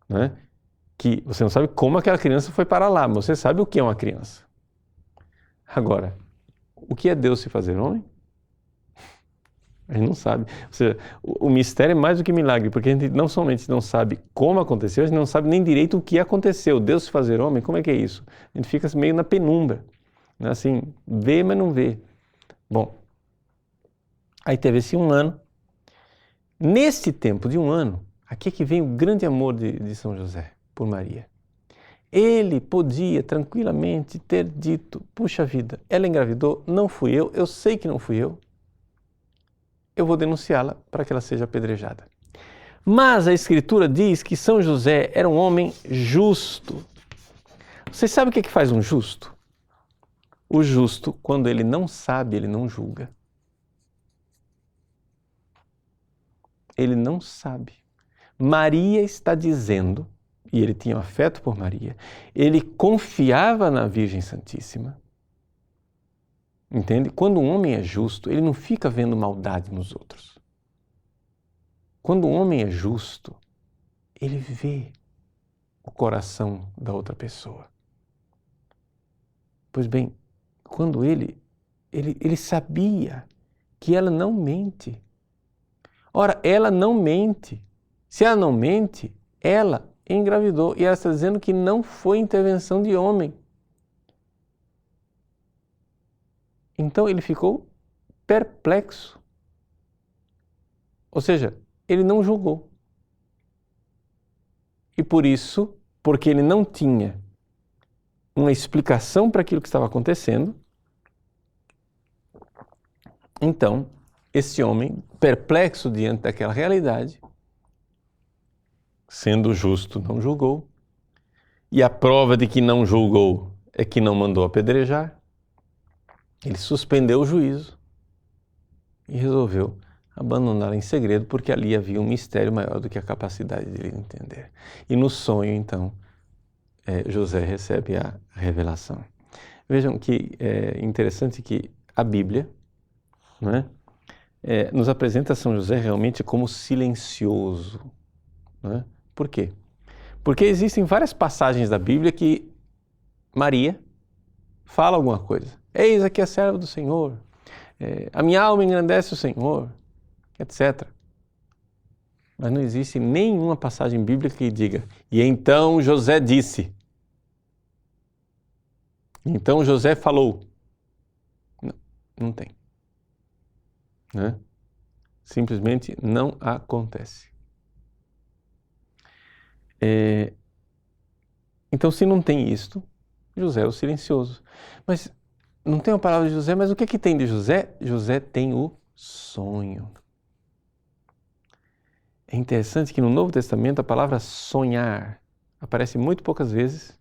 Né? Que você não sabe como aquela criança foi para lá, mas você sabe o que é uma criança. Agora, o que é Deus se fazer homem? A gente não sabe. Ou seja, o mistério é mais do que milagre, porque a gente não somente não sabe como aconteceu, a gente não sabe nem direito o que aconteceu. Deus se fazer homem, como é que é isso? A gente fica meio na penumbra. Né? Assim, vê, mas não vê. Bom, aí teve esse 1 ano. Nesse tempo de 1 ano, aqui é que vem o grande amor de São José por Maria. Ele podia tranquilamente ter dito, puxa vida, ela engravidou, não fui eu sei que não fui eu vou denunciá-la para que ela seja apedrejada. Mas a Escritura diz que São José era um homem justo. Você sabe o que é que faz um justo? O justo, quando ele não sabe, ele não julga. Ele não sabe. Maria está dizendo, e ele tinha afeto por Maria, ele confiava na Virgem Santíssima. Entende? Quando um homem é justo, ele não fica vendo maldade nos outros. Quando um homem é justo, ele vê o coração da outra pessoa. Pois bem, quando ele sabia que ela não mente. Ora, ela não mente. Se ela não mente, ela engravidou. E ela está dizendo que não foi intervenção de homem. Então ele ficou perplexo. Ou seja, ele não julgou. E por isso, porque ele não tinha uma explicação para aquilo que estava acontecendo, então, esse homem, perplexo diante daquela realidade, sendo justo, não julgou. E a prova de que não julgou é que não mandou apedrejar. Ele suspendeu o juízo e resolveu abandoná-la em segredo, porque ali havia um mistério maior do que a capacidade dele entender. E no sonho, então, José recebe a revelação. Vejam que é interessante que a Bíblia, né, nos apresenta São José realmente como silencioso. Né? Por quê? Porque existem várias passagens da Bíblia que Maria fala alguma coisa. Eis aqui a serva do Senhor, a minha alma engrandece o Senhor, etc. Mas não existe nenhuma passagem bíblica que diga, e então José disse. Então José falou. Não tem. Né? Simplesmente não acontece. Então, se não tem isto, José é o silencioso. Mas não tem a palavra de José, mas o que é que tem de José? José tem o sonho. É interessante que no Novo Testamento a palavra sonhar aparece muito poucas vezes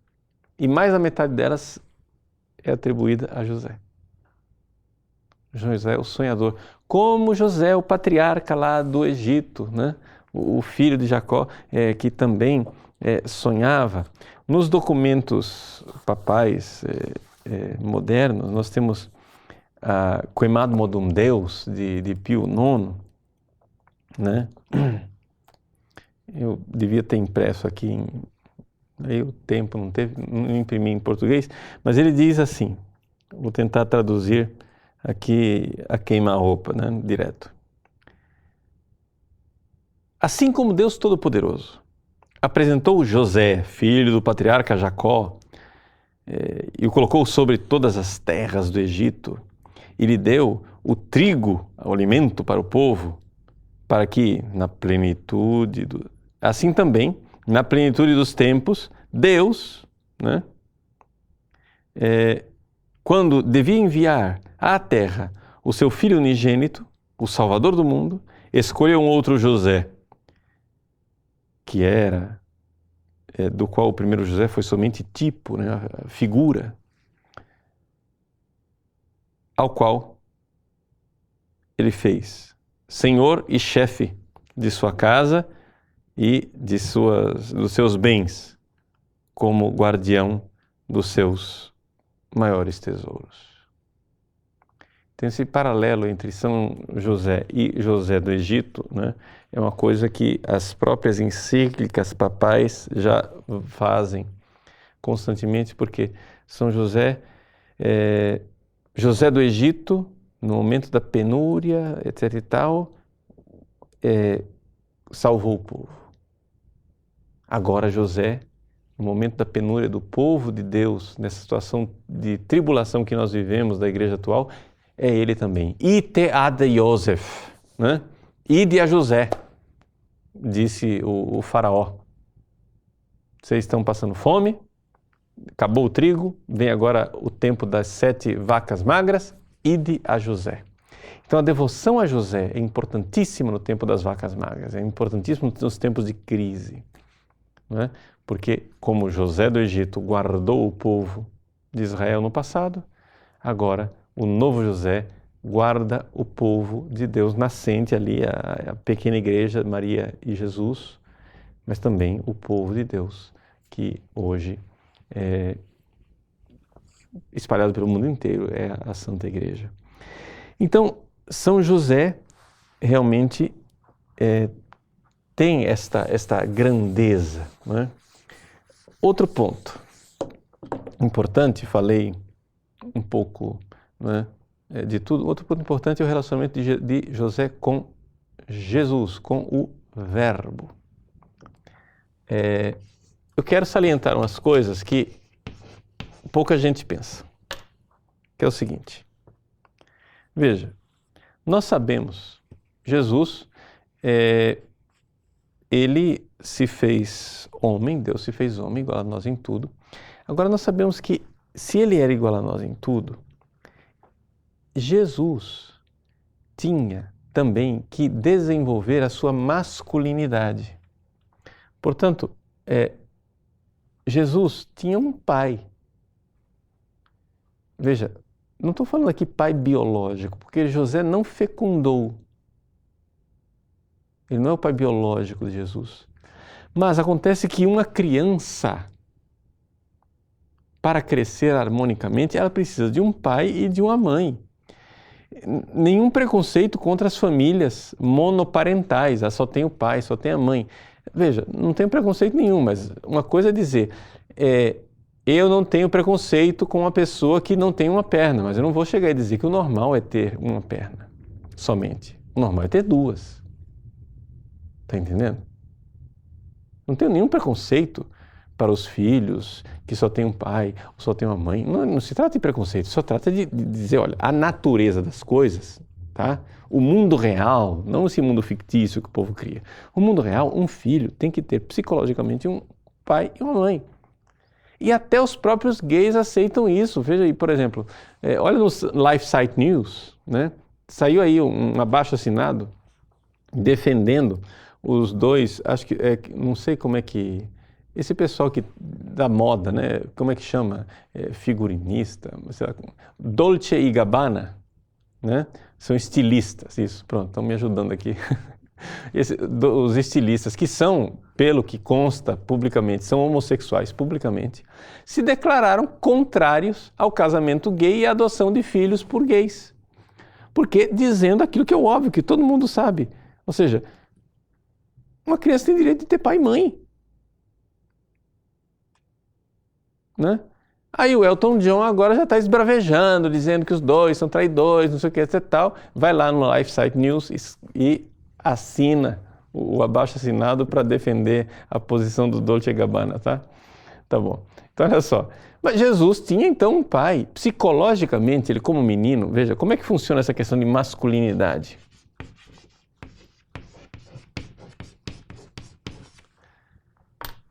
e mais da metade delas é atribuída a José. José, o sonhador. Como José, o patriarca lá do Egito, né? O filho de Jacó, que também sonhava. Nos documentos papais modernos, nós temos Quemad Modum Deus, de Pio IX, né? Eu devia ter impresso aqui, aí o tempo não imprimi em português, mas ele diz assim, vou tentar traduzir aqui a queima-roupa, né, direto. Assim como Deus Todo-Poderoso apresentou José, filho do patriarca Jacó, e o colocou sobre todas as terras do Egito, e lhe deu o trigo, o alimento para o povo, para que na plenitude assim também, na plenitude dos tempos, Deus, né, quando devia enviar à terra o seu filho unigênito, o Salvador do mundo, escolheu um outro José, que era, do qual o primeiro José foi somente tipo, né, a figura, ao qual ele fez senhor e chefe de sua casa e dos seus bens, como guardião dos seus maiores tesouros. Tem esse paralelo entre São José e José do Egito, né? É uma coisa que as próprias encíclicas papais já fazem constantemente, porque São José, José do Egito, no momento da penúria, etc e tal, salvou o povo. Agora José, no momento da penúria do povo de Deus, nessa situação de tribulação que nós vivemos da igreja atual, é ele também. Ite ad Yosef, né? Ide a José, disse o faraó. Vocês estão passando fome, acabou o trigo, vem agora o tempo das 7 vacas magras, ide a José. Então a devoção a José é importantíssima no tempo das vacas magras, é importantíssimo nos tempos de crise, né? Porque como José do Egito guardou o povo de Israel no passado, agora o novo José guarda o povo de Deus nascente ali, a pequena igreja, Maria e Jesus, mas também o povo de Deus, que hoje é espalhado pelo mundo inteiro, é a Santa Igreja. Então, São José realmente tem esta grandeza, né? Outro ponto importante, falei um pouco, né, de tudo. Outro ponto importante é o relacionamento de José com Jesus, com o Verbo. Eu quero salientar umas coisas que pouca gente pensa, que é o seguinte. Veja, nós sabemos, Jesus, ele se fez homem, Deus se fez homem, igual a nós em tudo. Agora nós sabemos que se ele era igual a nós em tudo, Jesus tinha também que desenvolver a sua masculinidade. Portanto, Jesus tinha um pai. Veja, não estou falando aqui pai biológico, porque José não fecundou. Ele não é o pai biológico de Jesus. Mas acontece que uma criança, para crescer harmonicamente, ela precisa de um pai e de uma mãe. Nenhum preconceito contra as famílias monoparentais, só tem o pai, só tem a mãe. Veja, não tem preconceito nenhum, mas uma coisa é dizer, eu não tenho preconceito com uma pessoa que não tem uma perna, mas eu não vou chegar e dizer que o normal é ter uma perna somente. O normal é ter duas. Está entendendo? Não tenho nenhum preconceito para os filhos que só tem um pai, ou só tem uma mãe. Não se trata de preconceito, só trata de dizer, olha, a natureza das coisas, tá? O mundo real, não esse mundo fictício que o povo cria. O mundo real, um filho tem que ter psicologicamente um pai e uma mãe. E até os próprios gays aceitam isso. Veja aí, por exemplo, olha no LifeSite News, né? Saiu aí um abaixo-assinado defendendo os dois, acho que, não sei como é que esse pessoal que da moda, né? Como é que chama? Figurinista, sei lá, Dolce e Gabbana, né? São estilistas, isso, pronto, estão me ajudando aqui. Os estilistas, que são, pelo que consta publicamente, são homossexuais publicamente, se declararam contrários ao casamento gay e à adoção de filhos por gays. Porque dizendo aquilo que é óbvio, que todo mundo sabe. Ou seja, uma criança tem direito de ter pai e mãe. Né? Aí o Elton John agora já está esbravejando, dizendo que os dois são traidores, não sei o que, etc. Tal. Vai lá no Lifesite News e assina o abaixo-assinado para defender a posição do Dolce & Gabbana, tá? Tá bom. Então, olha só. Mas Jesus tinha então um pai. Psicologicamente, ele como menino, veja, como é que funciona essa questão de masculinidade?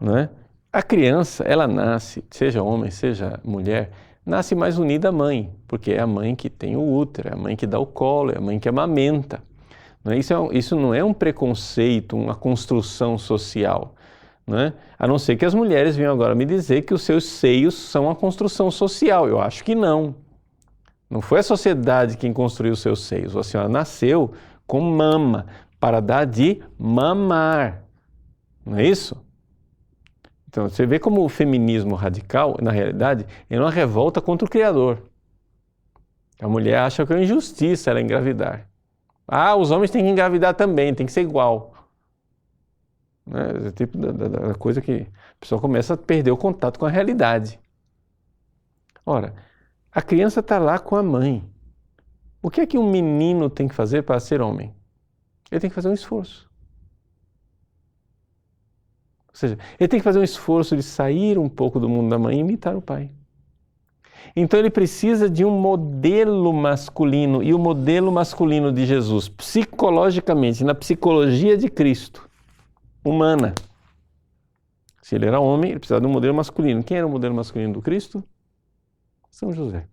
Não é? A criança, ela nasce, seja homem, seja mulher, nasce mais unida à mãe, porque é a mãe que tem o útero, é a mãe que dá o colo, é a mãe que amamenta. Não é? Isso não é um preconceito, uma construção social. Não é? A não ser que as mulheres venham agora me dizer que os seus seios são uma construção social. Eu acho que não. Não foi a sociedade quem construiu os seus seios. A senhora nasceu com mama, para dar de mamar. Não é isso? Então, você vê como o feminismo radical, na realidade, é uma revolta contra o Criador. A mulher acha que é uma injustiça ela engravidar. Ah, os homens têm que engravidar também, tem que ser igual. É o tipo da coisa que a pessoa começa a perder o contato com a realidade. Ora, a criança está lá com a mãe. O que é que um menino tem que fazer para ser homem? Ele tem que fazer um esforço. Ou seja, ele tem que fazer um esforço de sair um pouco do mundo da mãe e imitar o pai. Então ele precisa de um modelo masculino, e o modelo masculino de Jesus, psicologicamente, na psicologia de Cristo, humana. Se ele era homem, ele precisava de um modelo masculino. Quem era o modelo masculino do Cristo? São José.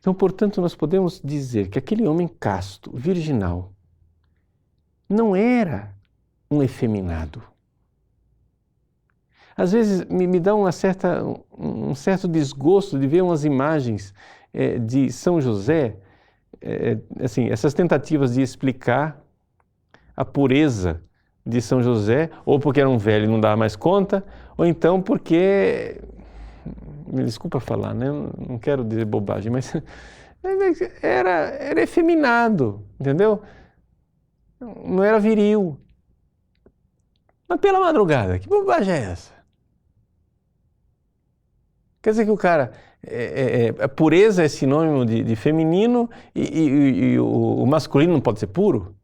Então, portanto, nós podemos dizer que aquele homem casto, virginal, não era um efeminado. Às vezes me dá um certo desgosto de ver umas imagens de São José, assim, essas tentativas de explicar a pureza de São José, ou porque era um velho e não dava mais conta, ou então porque, me desculpa falar, né? Não quero dizer bobagem, mas era efeminado, entendeu? Não era viril. Mas pela madrugada, que bobagem é essa? Quer dizer que o cara, a pureza é sinônimo de feminino e o masculino não pode ser puro?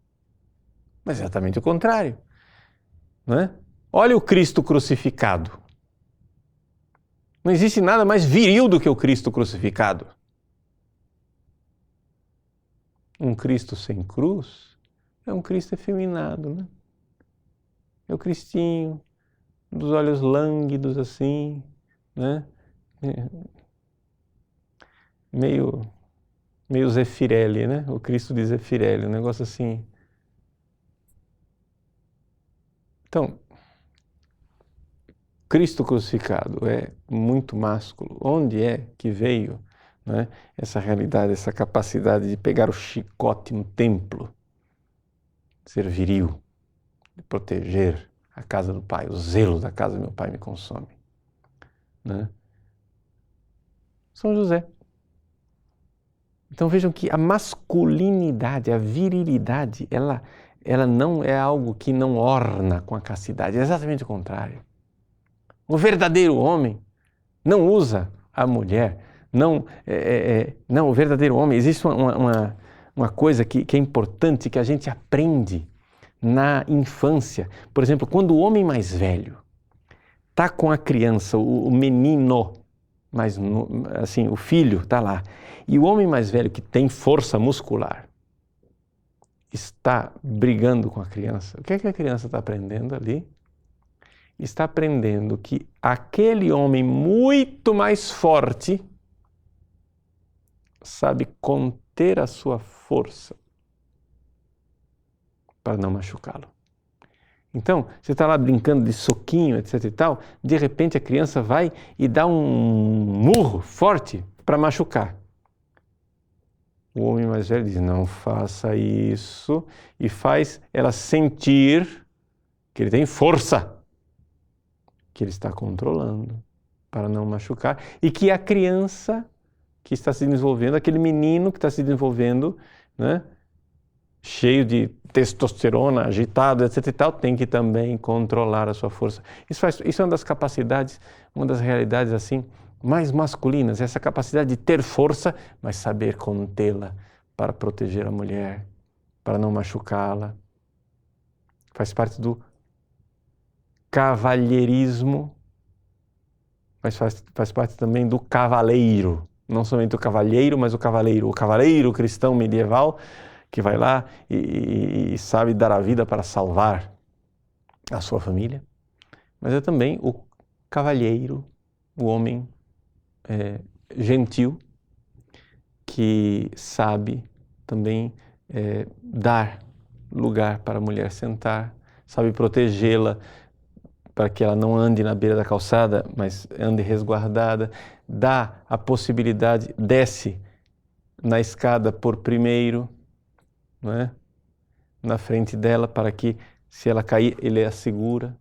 Mas é exatamente o contrário. Não é? Olha o Cristo crucificado. Não existe nada mais viril do que o Cristo crucificado. Um Cristo sem cruz é um Cristo efeminado, né? É o Cristinho, dos olhos lânguidos assim, né? Meio Zeffirelli, né? O Cristo de Zeffirelli, um negócio assim. Então, Cristo crucificado é muito másculo. Onde é que veio, né, essa realidade, essa capacidade de pegar o chicote no templo, ser viril, de proteger a casa do Pai, o zelo da casa do meu Pai me consome, né? São José. Então vejam que a masculinidade, a virilidade, ela não é algo que não orna com a castidade, é exatamente o contrário. O verdadeiro homem não usa a mulher, não, o verdadeiro homem, existe uma coisa que é importante que a gente aprende na infância. Por exemplo, quando o homem mais velho está com a criança, o menino, mas assim, o filho está lá, e o homem mais velho que tem força muscular está brigando com a criança, o que é que a criança está aprendendo ali? Está aprendendo que aquele homem muito mais forte sabe conter a sua força para não machucá-lo. Então, você está lá brincando de soquinho, etc e tal, de repente a criança vai e dá um murro forte para machucar. O homem mais velho diz, não faça isso, e faz ela sentir que ele tem força, que ele está controlando para não machucar, e que a criança que está se desenvolvendo, aquele menino que está se desenvolvendo, né, cheio de testosterona, agitado, etc e tal, tem que também controlar a sua força. Isso é uma das capacidades, uma das realidades assim, mais masculinas, essa capacidade de ter força, mas saber contê-la para proteger a mulher, para não machucá-la. Faz parte do cavalheirismo, mas faz parte também do cavaleiro. Não somente o cavalheiro, mas o cavaleiro cristão medieval, que vai lá e sabe dar a vida para salvar a sua família. Mas é também o cavalheiro, o homem gentil, que sabe também dar lugar para a mulher sentar, sabe protegê-la para que ela não ande na beira da calçada, mas ande resguardada, dá a possibilidade, desce na escada por primeiro, não é? Na frente dela, para que se ela cair, ele a segura.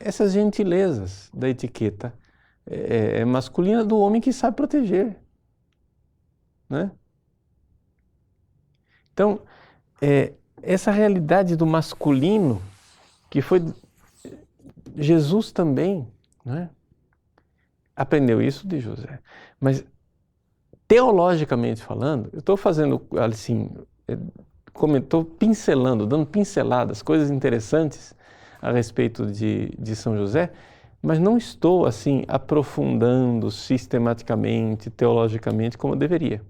Essas gentilezas da etiqueta é masculina do homem que sabe proteger, né? Então, essa realidade do masculino, que foi Jesus também, né, aprendeu isso de José. Mas, teologicamente falando, eu estou fazendo assim, estou pincelando, dando pinceladas, coisas interessantes a respeito de São José, mas não estou assim aprofundando sistematicamente, teologicamente, como eu deveria.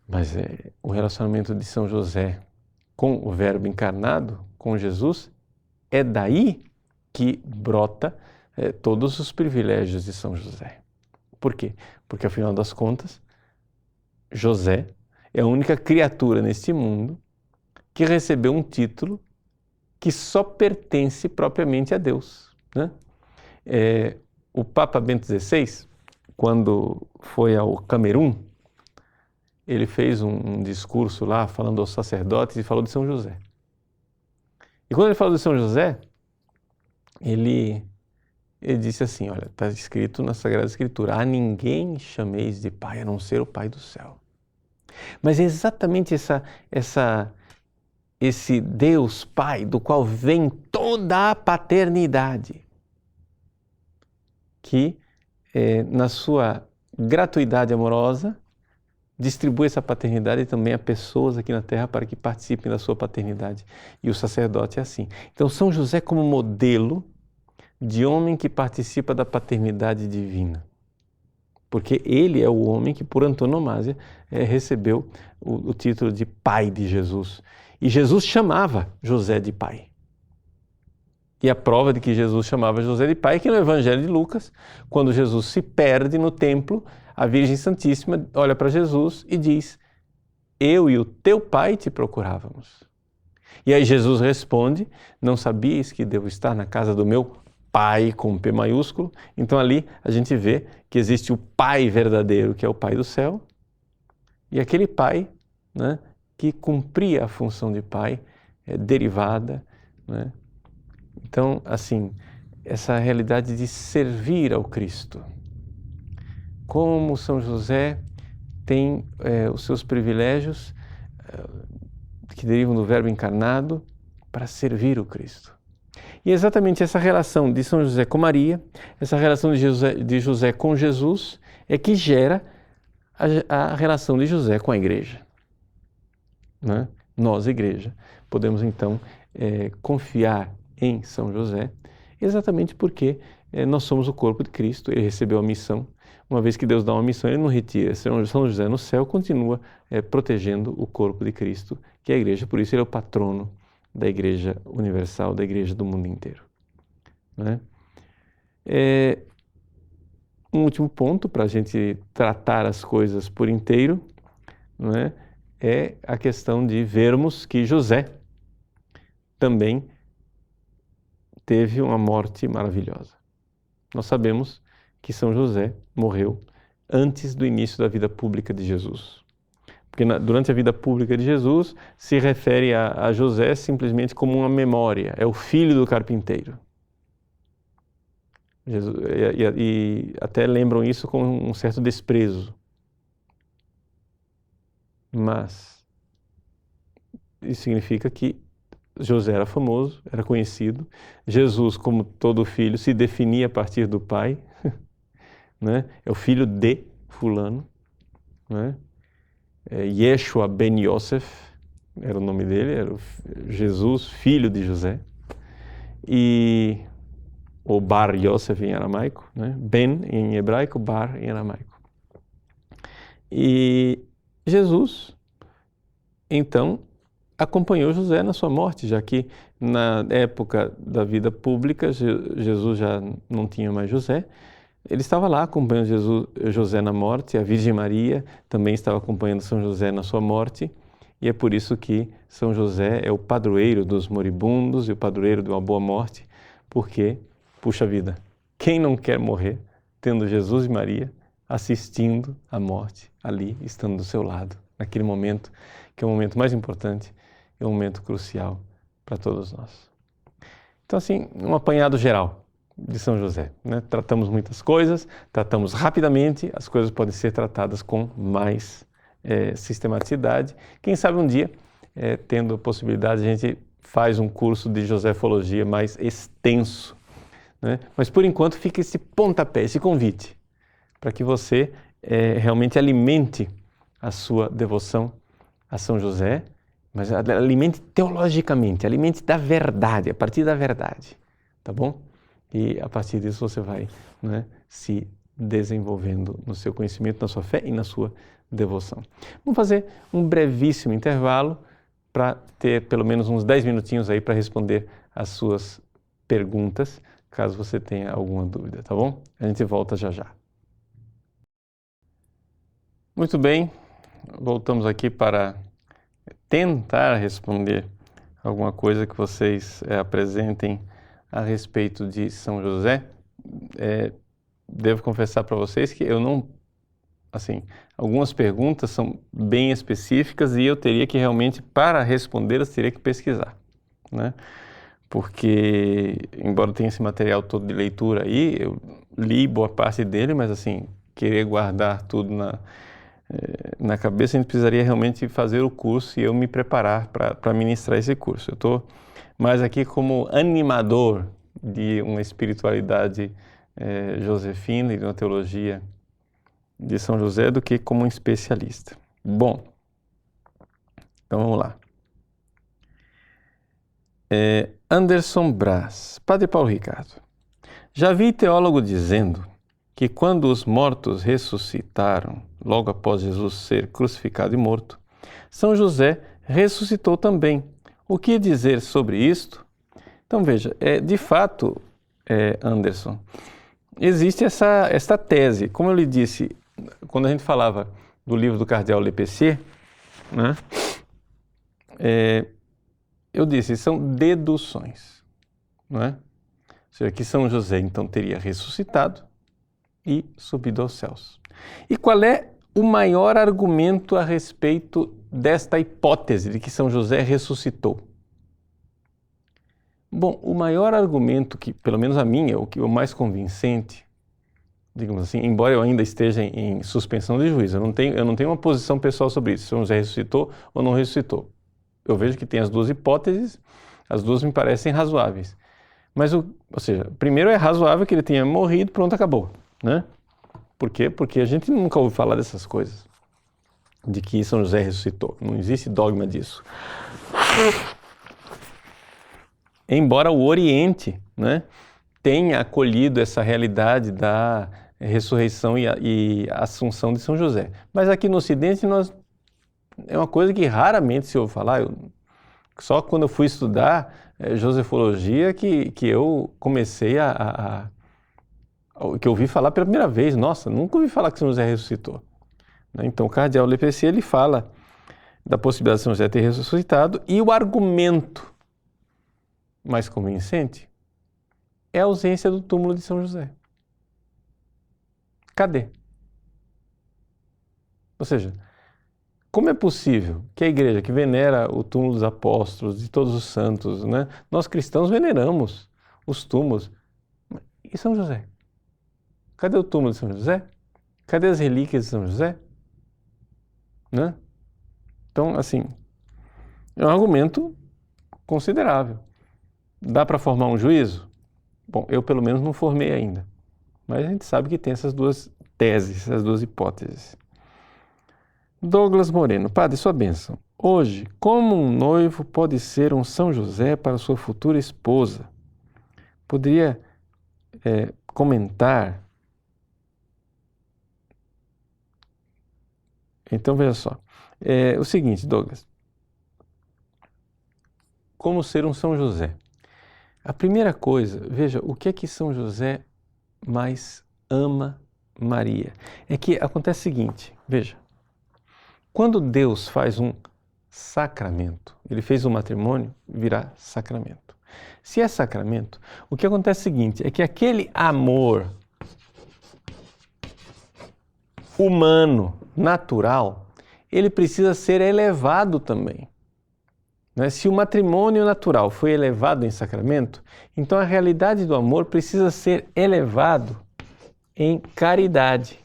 Mas o relacionamento de São José com o Verbo encarnado, com Jesus, é daí que brota todos os privilégios de São José. Por quê? Porque, afinal das contas, José é a única criatura neste mundo que recebeu um título que só pertence propriamente a Deus, né? O Papa Bento XVI, quando foi ao Camerun, ele fez um discurso lá falando aos sacerdotes e falou de São José. E quando ele falou de São José, ele disse assim, olha, está escrito na Sagrada Escritura, a ninguém chameis de pai, a não ser o Pai do céu. Mas é exatamente esse Deus Pai, do qual vem toda a paternidade, que na sua gratuidade amorosa, distribui essa paternidade também a pessoas aqui na Terra para que participem da sua paternidade. E o sacerdote é assim. Então, São José como modelo de homem que participa da paternidade divina. Porque ele é o homem que, por antonomasia, recebeu o título de pai de Jesus. E Jesus chamava José de pai. E a prova de que Jesus chamava José de pai é que no Evangelho de Lucas, quando Jesus se perde no templo, a Virgem Santíssima olha para Jesus e diz, eu e o teu pai te procurávamos. E aí Jesus responde, não sabias que devo estar na casa do meu pai com P maiúsculo? Então ali a gente vê que existe o pai verdadeiro, que é o pai do céu, e aquele pai, né, que cumpria a função de pai, derivada, né? Então, assim, essa realidade de servir ao Cristo. Como São José tem os seus privilégios que derivam do Verbo encarnado para servir o Cristo. E exatamente essa relação de São José com Maria, essa relação de José com Jesus, é que gera a relação de José com a Igreja. Né? Nós, Igreja, podemos então confiar em São José, exatamente porque nós somos o corpo de Cristo, ele recebeu a missão. Uma vez que Deus dá uma missão, ele não retira. São José no céu continua protegendo o corpo de Cristo, que é a Igreja. Por isso ele é o patrono da Igreja Universal, da Igreja do mundo inteiro. Né? Um último ponto para a gente tratar as coisas por inteiro, não é? É a questão de vermos que José também teve uma morte maravilhosa. Nós sabemos que São José morreu antes do início da vida pública de Jesus. Porque durante a vida pública de Jesus se refere a José simplesmente como uma memória, é o filho do carpinteiro. E até lembram isso com um certo desprezo. Mas isso significa que José era famoso, era conhecido. Jesus, como todo filho, se definia a partir do pai, né? É o filho de fulano, né? Yeshua ben Yosef era o nome dele, era Jesus, filho de José. Ou Bar Yosef em aramaico, né? Ben em hebraico, Bar em aramaico. E Jesus, então, acompanhou José na sua morte, já que na época da vida pública Jesus já não tinha mais José. Ele estava lá acompanhando José na morte, a Virgem Maria também estava acompanhando São José na sua morte, e é por isso que São José é o padroeiro dos moribundos e o padroeiro de uma boa morte, porque, puxa vida, quem não quer morrer tendo Jesus e Maria assistindo a morte ali, estando do seu lado, naquele momento que é o momento mais importante, é um momento crucial para todos nós. Então, assim, um apanhado geral de São José, né? Tratamos muitas coisas, tratamos rapidamente, as coisas podem ser tratadas com mais sistematicidade. Quem sabe um dia, tendo possibilidade, a gente faz um curso de josefologia mais extenso, né? Mas por enquanto fica esse pontapé, esse convite, para que você realmente alimente a sua devoção a São José, mas alimente teologicamente, alimente da verdade, a partir da verdade, tá bom? E a partir disso você vai, né, se desenvolvendo no seu conhecimento, na sua fé e na sua devoção. Vamos fazer um brevíssimo intervalo para ter pelo menos uns 10 minutinhos aí para responder as suas perguntas, caso você tenha alguma dúvida, tá bom? A gente volta já já. Muito bem, voltamos aqui para tentar responder alguma coisa que vocês apresentem a respeito de São José. Devo confessar para vocês que eu não, assim, algumas perguntas são bem específicas e eu teria que realmente, para respondê-las, teria que pesquisar, né? Porque, embora tenha esse material todo de leitura aí, eu li boa parte dele, mas assim, querer guardar tudo na cabeça, a gente precisaria realmente fazer o curso e eu me preparar para ministrar esse curso. Eu estou mais aqui como animador de uma espiritualidade josefina e de uma teologia de São José do que como um especialista. Bom, então vamos lá. Anderson Braz, Padre Paulo Ricardo, já vi teólogo dizendo que quando os mortos ressuscitaram, logo após Jesus ser crucificado e morto, São José ressuscitou também. O que dizer sobre isto? Então veja, de fato, Anderson, existe esta tese. Como eu lhe disse, quando a gente falava do livro do Cardeal Lepessier, né, eu disse, são deduções, não é? Ou seja, que São José então teria ressuscitado e subido aos céus. E qual é o maior argumento a respeito desta hipótese de que São José ressuscitou? Bom, o maior argumento que, pelo menos a mim, é o mais convincente, digamos assim, embora eu ainda esteja em suspensão de juízo, eu não tenho uma posição pessoal sobre isso, se São José ressuscitou ou não ressuscitou. Eu vejo que tem as duas hipóteses, as duas me parecem razoáveis. Mas, ou seja, primeiro é razoável que ele tenha morrido, pronto, acabou, né? Por quê? Porque a gente nunca ouviu falar dessas coisas, de que São José ressuscitou. Não existe dogma disso. Embora o Oriente, né, tenha acolhido essa realidade da ressurreição e a assunção de São José. Mas aqui no Ocidente é uma coisa que raramente se ouve falar. Só quando eu fui estudar josefologia que eu comecei que eu ouvi falar pela primeira vez. Nossa, nunca ouvi falar que São José ressuscitou. Então o Cardeal Lepessier, ele fala da possibilidade de São José ter ressuscitado e o argumento mais convincente é a ausência do túmulo de São José. Cadê? Ou seja, como é possível que a igreja que venera o túmulo dos apóstolos, de todos os santos, né? Nós cristãos veneramos os túmulos. E São José? Cadê o túmulo de São José? Cadê as relíquias de São José? Né? Então, assim, é um argumento considerável. Dá para formar um juízo? Bom, eu pelo menos não formei ainda. Mas a gente sabe que tem essas duas teses, essas duas hipóteses. Douglas Moreno, padre, sua bênção. Hoje, como um noivo pode ser um São José para sua futura esposa? Poderia comentar? Então, veja só. O seguinte, Douglas. Como ser um São José? A primeira coisa, veja, o que é que São José mais ama Maria? É que acontece o seguinte, veja. Quando Deus faz um sacramento, Ele fez o matrimônio virar sacramento. Se é sacramento, o que acontece é o seguinte, é que aquele amor humano, natural, ele precisa ser elevado também. Se o matrimônio natural foi elevado em sacramento, então a realidade do amor precisa ser elevado em caridade.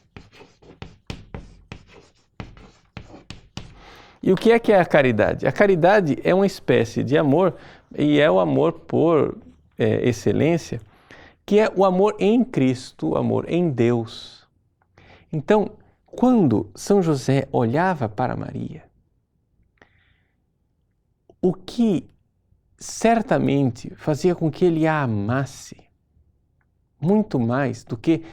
E o que é a caridade? A caridade é uma espécie de amor, e é o amor por excelência, que é o amor em Cristo, o amor em Deus. Então, quando São José olhava para Maria, o que certamente fazia com que ele a amasse muito mais do que...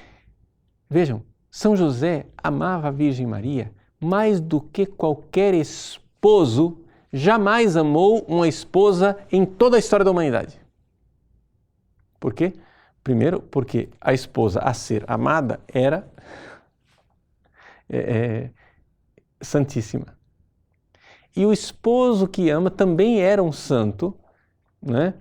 Vejam, São José amava a Virgem Maria mais do que qualquer esposo jamais amou uma esposa em toda a história da humanidade. Por quê? Primeiro, porque a esposa a ser amada era santíssima. E o esposo que ama também era um santo, né?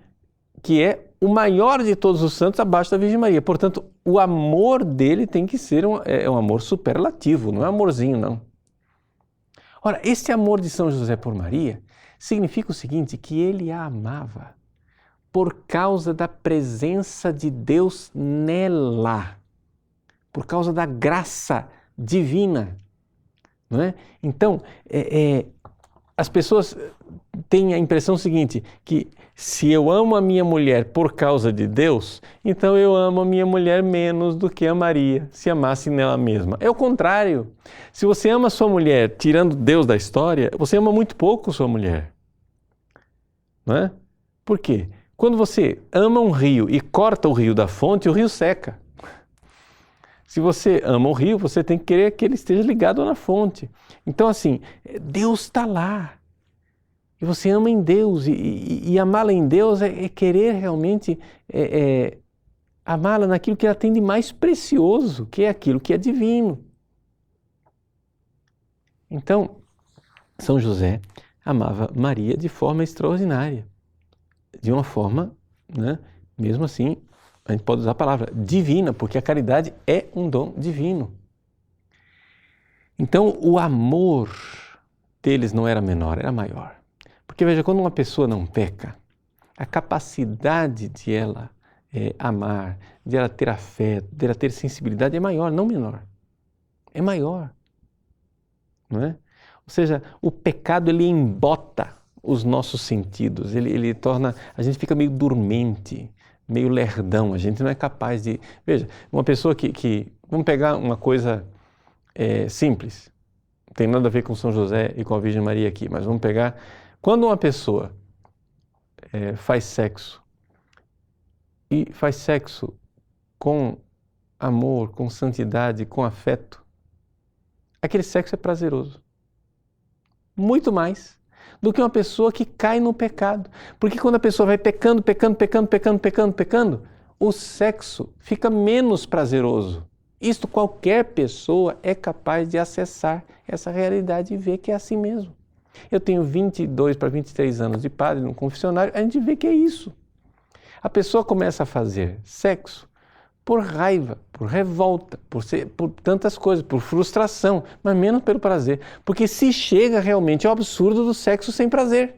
Que é o maior de todos os santos abaixo da Virgem Maria. Portanto, o amor dele tem que ser um amor superlativo, não é amorzinho, não. Ora, esse amor de São José por Maria significa o seguinte, que ele a amava por causa da presença de Deus nela, por causa da graça divina, não é? Então, as pessoas têm a impressão seguinte, que se eu amo a minha mulher por causa de Deus, então eu amo a minha mulher menos do que amaria se amasse nela mesma. É o contrário. Se você ama sua mulher tirando Deus da história, você ama muito pouco sua mulher. Não é? Por quê? Quando você ama um rio e corta o rio da fonte, o rio seca. Se você ama o rio, você tem que querer que ele esteja ligado na fonte. Então, assim, Deus está lá. E você ama em Deus. E amá-la em Deus é querer realmente amá-la naquilo que ela tem de mais precioso, que é aquilo que é divino. Então, São José amava Maria de forma extraordinária. De uma forma, né, mesmo assim, a gente pode usar a palavra divina, porque a caridade é um dom divino. Então, o amor deles não era menor, era maior. Porque veja, quando uma pessoa não peca, a capacidade de ela amar, de ela ter afeto, de ela ter sensibilidade é maior, não menor. É maior. Não é? Ou seja, o pecado ele embota os nossos sentidos, ele torna, a gente fica meio dormente, meio lerdão, a gente não é capaz de... Veja, uma pessoa que vamos pegar uma coisa simples, não tem nada a ver com São José e com a Virgem Maria aqui, mas vamos pegar, quando uma pessoa faz sexo, e faz sexo com amor, com santidade, com afeto, aquele sexo é prazeroso. Muito mais do que uma pessoa que cai no pecado. Porque quando a pessoa vai pecando, o sexo fica menos prazeroso. Isto qualquer pessoa é capaz de acessar essa realidade e ver que é assim mesmo. Eu tenho 22 para 23 anos de padre no confessionário, a gente vê que é isso. A pessoa começa a fazer sexo por raiva, por revolta, por tantas coisas, por frustração, mas menos pelo prazer. Porque se chega realmente ao absurdo do sexo sem prazer.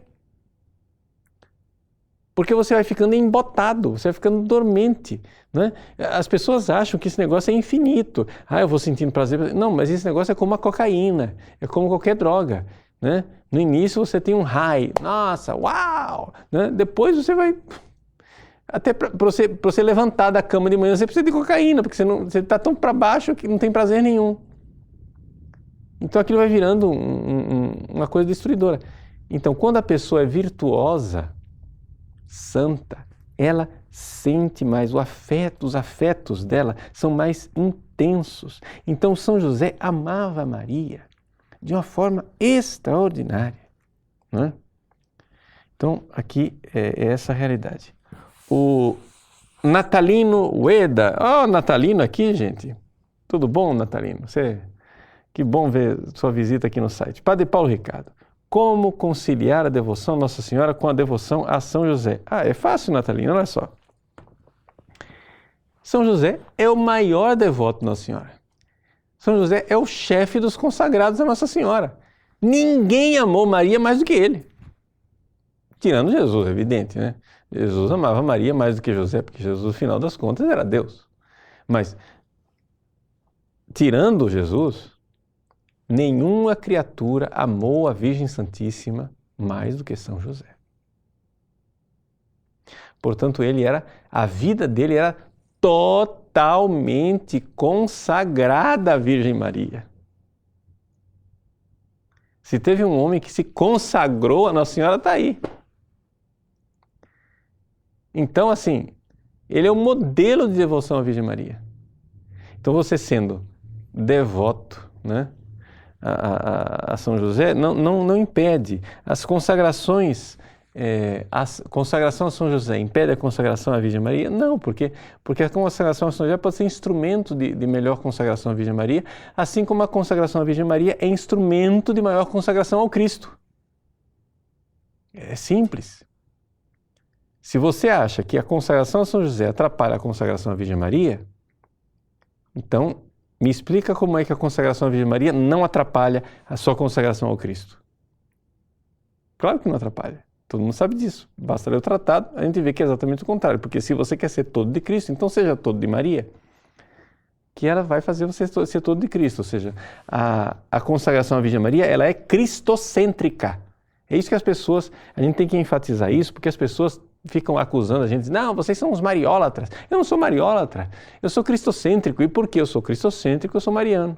Porque você vai ficando embotado, você vai ficando dormente, né? As pessoas acham que esse negócio é infinito. Eu vou sentindo prazer. Não, mas esse negócio é como a cocaína, é como qualquer droga, né? No início você tem um high, nossa, uau! Né? Depois você vai... Até para você levantar da cama de manhã, você precisa de cocaína, porque você está tão para baixo que não tem prazer nenhum. Então aquilo vai virando uma coisa destruidora. Então, quando a pessoa é virtuosa, santa, ela sente mais, os afetos dela são mais intensos. Então São José amava Maria de uma forma extraordinária, né? Então aqui é essa a realidade. O Natalino Ueda, Natalino aqui, gente, tudo bom, Natalino? Que bom ver sua visita aqui no site. Padre Paulo Ricardo, como conciliar a devoção a Nossa Senhora com a devoção a São José? É fácil, Natalina, olha só. São José é o maior devoto de Nossa Senhora. São José é o chefe dos consagrados a Nossa Senhora. Ninguém amou Maria mais do que ele. Tirando Jesus, é evidente, né? Jesus amava Maria mais do que José, porque Jesus, no final das contas, era Deus. Mas, tirando Jesus, nenhuma criatura amou a Virgem Santíssima mais do que São José. Portanto, a vida dele era totalmente consagrada à Virgem Maria. Se teve um homem que se consagrou a Nossa Senhora, está aí. Então, assim, ele é o modelo de devoção à Virgem Maria. Então, você sendo devoto, né, a São José, não impede. As consagrações, a consagração a São José impede a consagração à Virgem Maria? Não, porque a consagração a São José pode ser instrumento de melhor consagração à Virgem Maria, assim como a consagração à Virgem Maria é instrumento de maior consagração ao Cristo. É simples. Se você acha que a consagração a São José atrapalha a consagração à Virgem Maria, então me explica como é que a consagração à Virgem Maria não atrapalha a sua consagração ao Cristo. Claro que não atrapalha. Todo mundo sabe disso. Basta ler o tratado, a gente vê que é exatamente o contrário. Porque se você quer ser todo de Cristo, então seja todo de Maria, que ela vai fazer você ser todo de Cristo. Ou seja, a consagração à Virgem Maria, ela é cristocêntrica. É isso que a gente tem que enfatizar isso, porque as pessoas ficam acusando a gente, dizendo, não, vocês são os mariólatras. Eu não sou mariólatra, eu sou cristocêntrico. E porque eu sou cristocêntrico, eu sou mariano.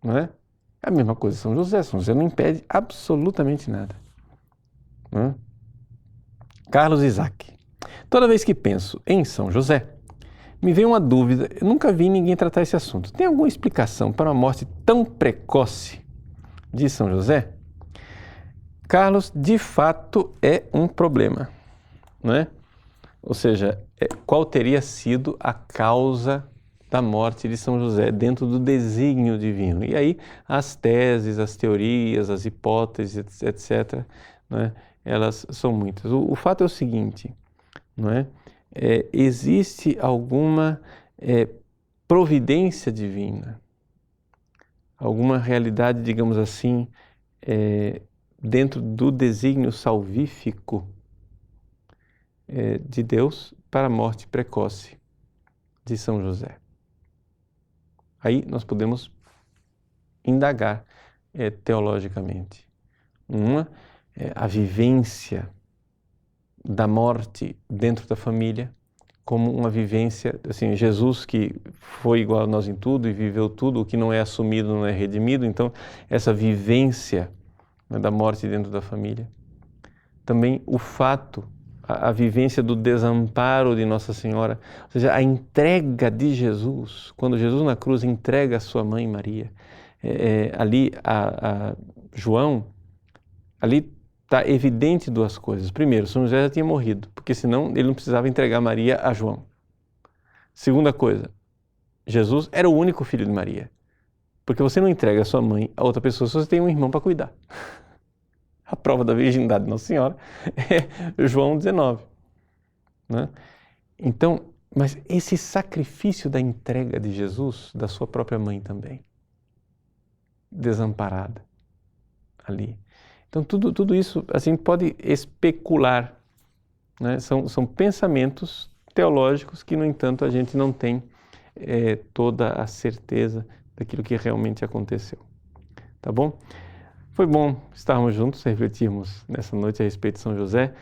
Não é? É a mesma coisa São José. São José não impede absolutamente nada. Não é? Carlos Isaac. Toda vez que penso em São José, me vem uma dúvida. Eu nunca vi ninguém tratar esse assunto. Tem alguma explicação para uma morte tão precoce de São José? Carlos, de fato, é um problema, não é? Ou seja, qual teria sido a causa da morte de São José dentro do desígnio divino? E aí as teses, as teorias, as hipóteses, etc., não é? Elas são muitas. O fato é o seguinte, não é? Existe alguma providência divina, alguma realidade, digamos assim, dentro do desígnio salvífico de Deus para a morte precoce de São José. Aí nós podemos indagar teologicamente. Uma é a vivência da morte dentro da família, como uma vivência, assim, Jesus que foi igual a nós em tudo e viveu tudo, o que não é assumido não é redimido, então essa vivência da morte dentro da família. Também o fato, a vivência do desamparo de Nossa Senhora, ou seja, a entrega de Jesus, quando Jesus na cruz entrega a sua mãe Maria, ali a João, ali está evidente duas coisas. Primeiro, São José já tinha morrido, porque senão ele não precisava entregar Maria a João. Segunda coisa, Jesus era o único filho de Maria. Porque você não entrega a sua mãe a outra pessoa se você tem um irmão para cuidar. A prova da virgindade de Nossa Senhora é João 19. né? Então, mas esse sacrifício da entrega de Jesus, da sua própria mãe também, desamparada ali. Então, tudo isso, assim, pode especular, né? São pensamentos teológicos que, no entanto, a gente não tem toda a certeza daquilo que realmente aconteceu. Tá bom? Foi bom estarmos juntos, refletirmos nessa noite a respeito de São José.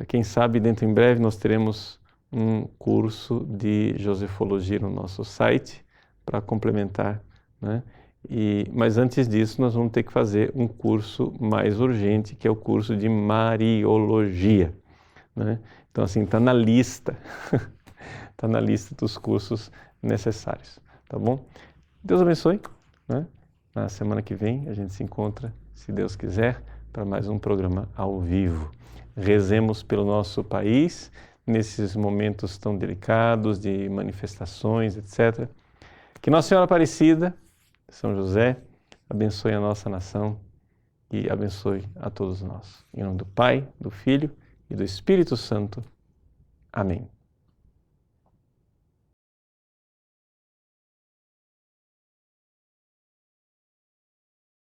Quem sabe, dentro em breve, nós teremos um curso de Josefologia no nosso site para complementar, né? Mas antes disso, nós vamos ter que fazer um curso mais urgente, que é o curso de Mariologia, né? Então, assim, está na lista, está na lista dos cursos necessários, tá bom? Deus abençoe, né? Na semana que vem a gente se encontra, se Deus quiser, para mais um programa ao vivo. Rezemos pelo nosso país, nesses momentos tão delicados de manifestações, etc. Que Nossa Senhora Aparecida, São José, abençoe a nossa nação e abençoe a todos nós. Em nome do Pai, do Filho e do Espírito Santo. Amém.